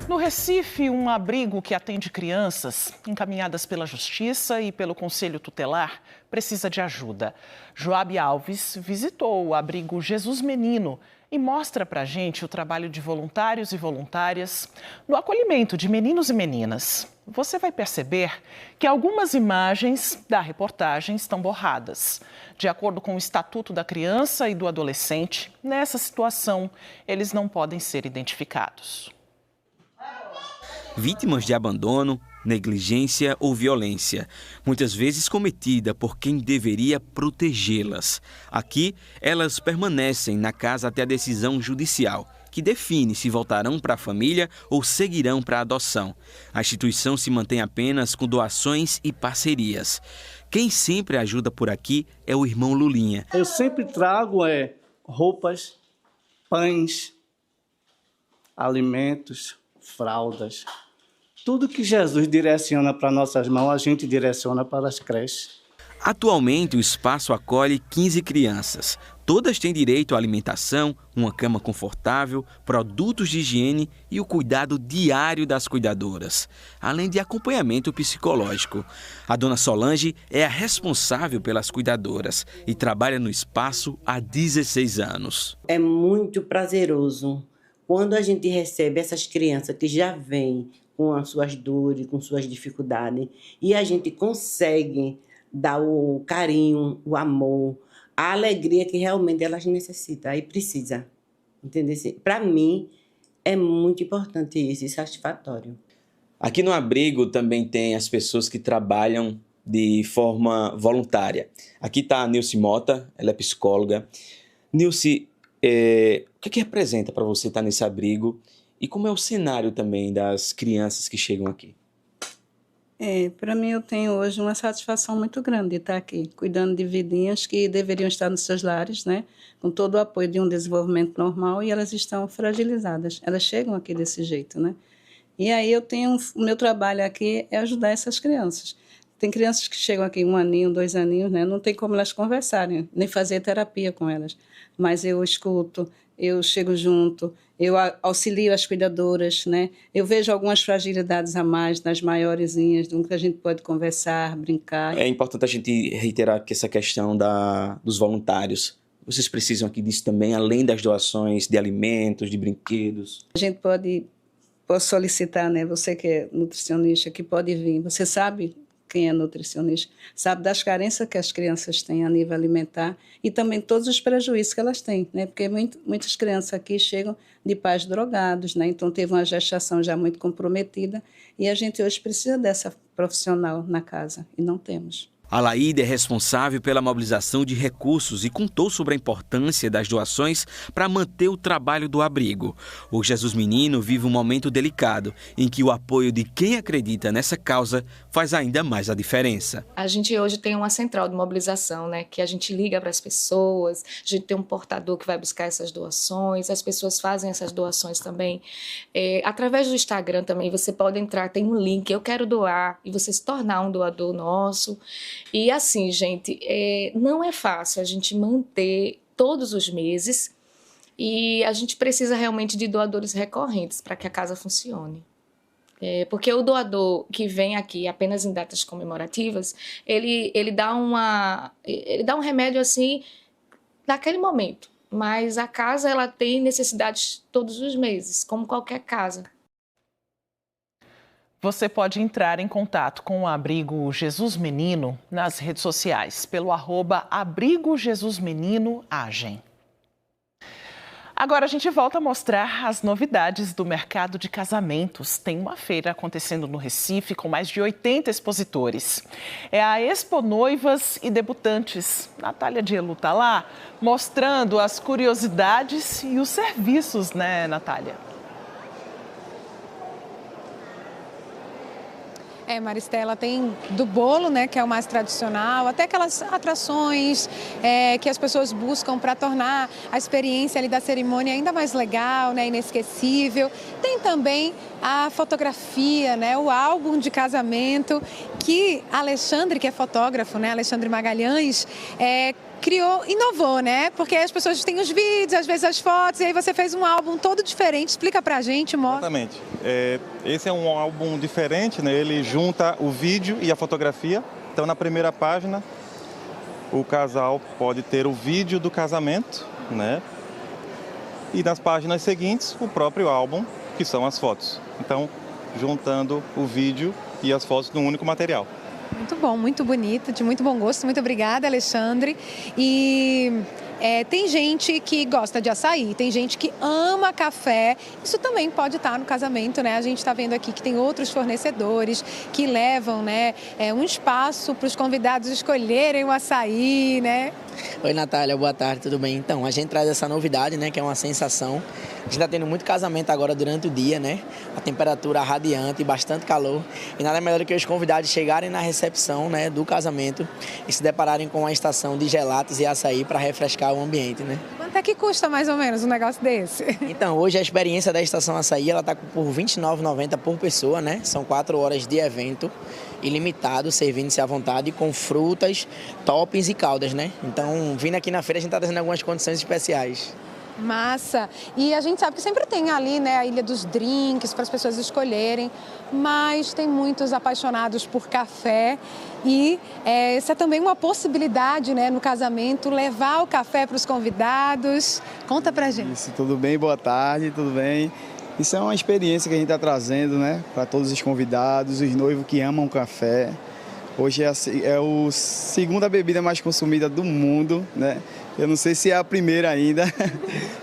No Recife, um abrigo que atende crianças encaminhadas pela Justiça e pelo Conselho Tutelar precisa de ajuda. Joab Alves visitou o abrigo Jesus Menino e mostra pra gente o trabalho de voluntários e voluntárias no acolhimento de meninos e meninas. Você vai perceber que algumas imagens da reportagem estão borradas. De acordo com o Estatuto da Criança e do Adolescente, nessa situação, eles não podem ser identificados. Vítimas de abandono, negligência ou violência, muitas vezes cometida por quem deveria protegê-las. Aqui, elas permanecem na casa até a decisão judicial, que define se voltarão para a família ou seguirão para a adoção. A instituição se mantém apenas com doações e parcerias. Quem sempre ajuda por aqui é o irmão Lulinha. Eu sempre trago roupas, pães, alimentos, fraldas. Tudo que Jesus direciona para nossas mãos, a gente direciona para as creches. Atualmente, o espaço acolhe 15 crianças. Todas têm direito à alimentação, uma cama confortável, produtos de higiene e o cuidado diário das cuidadoras, além de acompanhamento psicológico. A dona Solange é a responsável pelas cuidadoras e trabalha no espaço há 16 anos. É muito prazeroso quando a gente recebe essas crianças que já vêm com as suas dores, com suas dificuldades, e a gente consegue dar o carinho, o amor, a alegria que realmente elas necessitam e precisam. Entendeu? Para mim, é muito importante isso e satisfatório. Aqui no abrigo também tem as pessoas que trabalham de forma voluntária. Aqui está a Nilce Mota, ela é psicóloga. Nilce, o que representa para você estar nesse abrigo? E como é o cenário também das crianças que chegam aqui? Para mim, eu tenho hoje uma satisfação muito grande de estar aqui, cuidando de vidinhas que deveriam estar nos seus lares, né, com todo o apoio de um desenvolvimento normal, e elas estão fragilizadas. Elas chegam aqui desse jeito, né? E aí o meu trabalho aqui é ajudar essas crianças. Tem crianças que chegam aqui 1 aninho, 2 aninhos, né? Não tem como elas conversarem, nem fazer terapia com elas. Mas eu escuto, eu chego junto, eu auxilio as cuidadoras, né? Eu vejo algumas fragilidades a mais nas maiorzinhas, do que a gente pode conversar, brincar. É importante a gente reiterar que essa questão dos voluntários, vocês precisam aqui disso também, além das doações de alimentos, de brinquedos? A gente pode solicitar, né? Você que é nutricionista, que pode vir, você sabe quem é nutricionista, sabe das carências que as crianças têm a nível alimentar e também todos os prejuízos que elas têm, né? Porque muitas crianças aqui chegam de pais drogados, né? Então teve uma gestação já muito comprometida e a gente hoje precisa dessa profissional na casa e não temos. A Laíde é responsável pela mobilização de recursos e contou sobre a importância das doações para manter o trabalho do abrigo. O Jesus Menino vive um momento delicado em que o apoio de quem acredita nessa causa faz ainda mais a diferença. A gente hoje tem uma central de mobilização, né, que a gente liga para as pessoas, a gente tem um portador que vai buscar essas doações, as pessoas fazem essas doações também. Através do Instagram também você pode entrar, tem um link, eu quero doar, e você se tornar um doador nosso. E assim, gente, não é fácil a gente manter todos os meses e a gente precisa realmente de doadores recorrentes para que a casa funcione. Porque o doador que vem aqui apenas em datas comemorativas, ele dá um remédio assim naquele momento, mas a casa ela tem necessidades todos os meses, como qualquer casa. Você pode entrar em contato com o Abrigo Jesus Menino nas redes sociais, pelo @Abrigo Jesus Menino Agem. Agora a gente volta a mostrar as novidades do mercado de casamentos. Tem uma feira acontecendo no Recife com mais de 80 expositores. É a Expo Noivas e Debutantes. Natália Dielu está lá mostrando as curiosidades e os serviços, né, Natália? Maristela, tem do bolo, né, que é o mais tradicional, até aquelas atrações que as pessoas buscam para tornar a experiência ali da cerimônia ainda mais legal, né, inesquecível. Tem também a fotografia, né, o álbum de casamento que Alexandre, que é fotógrafo, né, Alexandre Magalhães, inovou, né? Porque as pessoas têm os vídeos, às vezes as fotos, e aí você fez um álbum todo diferente. Explica pra gente, mostra. Exatamente. Esse é um álbum diferente, né? Ele junta o vídeo e a fotografia. Então, na primeira página, o casal pode ter o vídeo do casamento, né? E nas páginas seguintes, o próprio álbum, que são as fotos. Então, juntando o vídeo e as fotos num único material. Muito bom, muito bonito, de muito bom gosto. Muito obrigada, Alexandre. E tem gente que gosta de açaí, tem gente que ama café. Isso também pode estar no casamento, né? A gente está vendo aqui que tem outros fornecedores que levam, né, um espaço para os convidados escolherem o açaí, né? Oi, Natália, boa tarde, tudo bem? Então, a gente traz essa novidade, né, que é uma sensação. A gente está tendo muito casamento agora durante o dia, né? A temperatura radiante, bastante calor. E nada melhor do que os convidados chegarem na recepção, né, do casamento e se depararem com uma estação de gelatos e açaí para refrescar o ambiente, né? Quanto é que custa mais ou menos um negócio desse? Então, hoje a experiência da estação açaí, ela está por R$ 29,90 por pessoa, né? São 4 horas de evento ilimitado, servindo-se à vontade, com frutas, toppings e caldas, né? Então, vindo aqui na feira, a gente está trazendo algumas condições especiais. Massa! E a gente sabe que sempre tem ali, né, a Ilha dos Drinks para as pessoas escolherem, mas tem muitos apaixonados por café e essa é também uma possibilidade, né, no casamento, levar o café para os convidados. Conta pra gente. Isso, tudo bem? Boa tarde, tudo bem? Isso é uma experiência que a gente está trazendo, né, para todos os convidados, os noivos que amam café. Hoje é a segunda bebida mais consumida do mundo, né? Eu não sei se é a primeira ainda,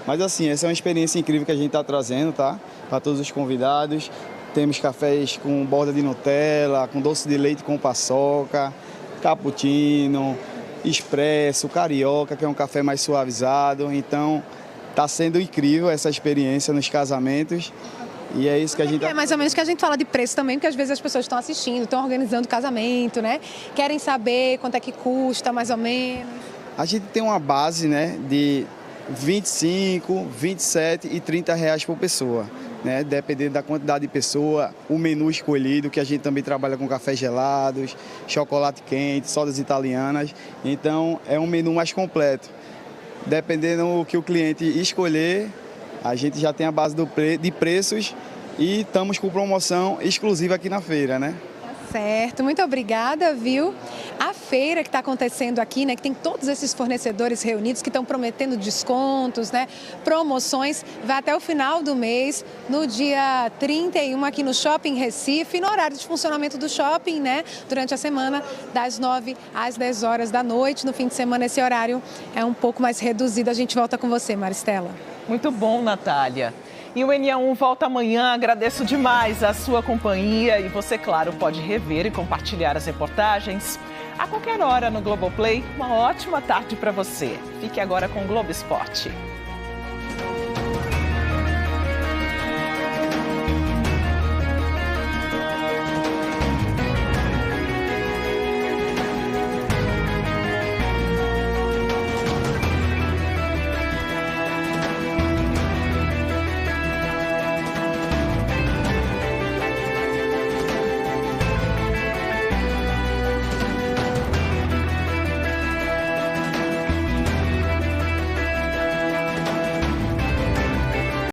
mas assim, essa é uma experiência incrível que a gente está trazendo, tá? Para todos os convidados. Temos cafés com borda de Nutella, com doce de leite com paçoca, cappuccino, expresso, carioca, que é um café mais suavizado. Então, está sendo incrível essa experiência nos casamentos. E é isso que a gente... É mais ou menos que a gente fala de preço também, porque às vezes as pessoas estão assistindo, estão organizando o casamento, né? Querem saber quanto é que custa, mais ou menos. A gente tem uma base, né, de R$ 25, 27 e 30 reais por pessoa, né? Dependendo da quantidade de pessoa, o menu escolhido, que a gente também trabalha com cafés gelados, chocolate quente, sodas italianas. Então, é um menu mais completo. Dependendo do que o cliente escolher, a gente já tem a base de preços e estamos com promoção exclusiva aqui na feira, né? Certo, muito obrigada, viu? A feira que está acontecendo aqui, né, que tem todos esses fornecedores reunidos que estão prometendo descontos, né, promoções, vai até o final do mês, no dia 31 aqui no Shopping Recife, no horário de funcionamento do shopping, né, durante a semana, das 9 às 10 horas da noite. No fim de semana esse horário é um pouco mais reduzido. A gente volta com você, Maristela. Muito bom, Natália. E o NA1 volta amanhã. Agradeço demais a sua companhia e você, claro, pode rever e compartilhar as reportagens a qualquer hora no Globoplay. Uma ótima tarde para você. Fique agora com o Globo Esporte.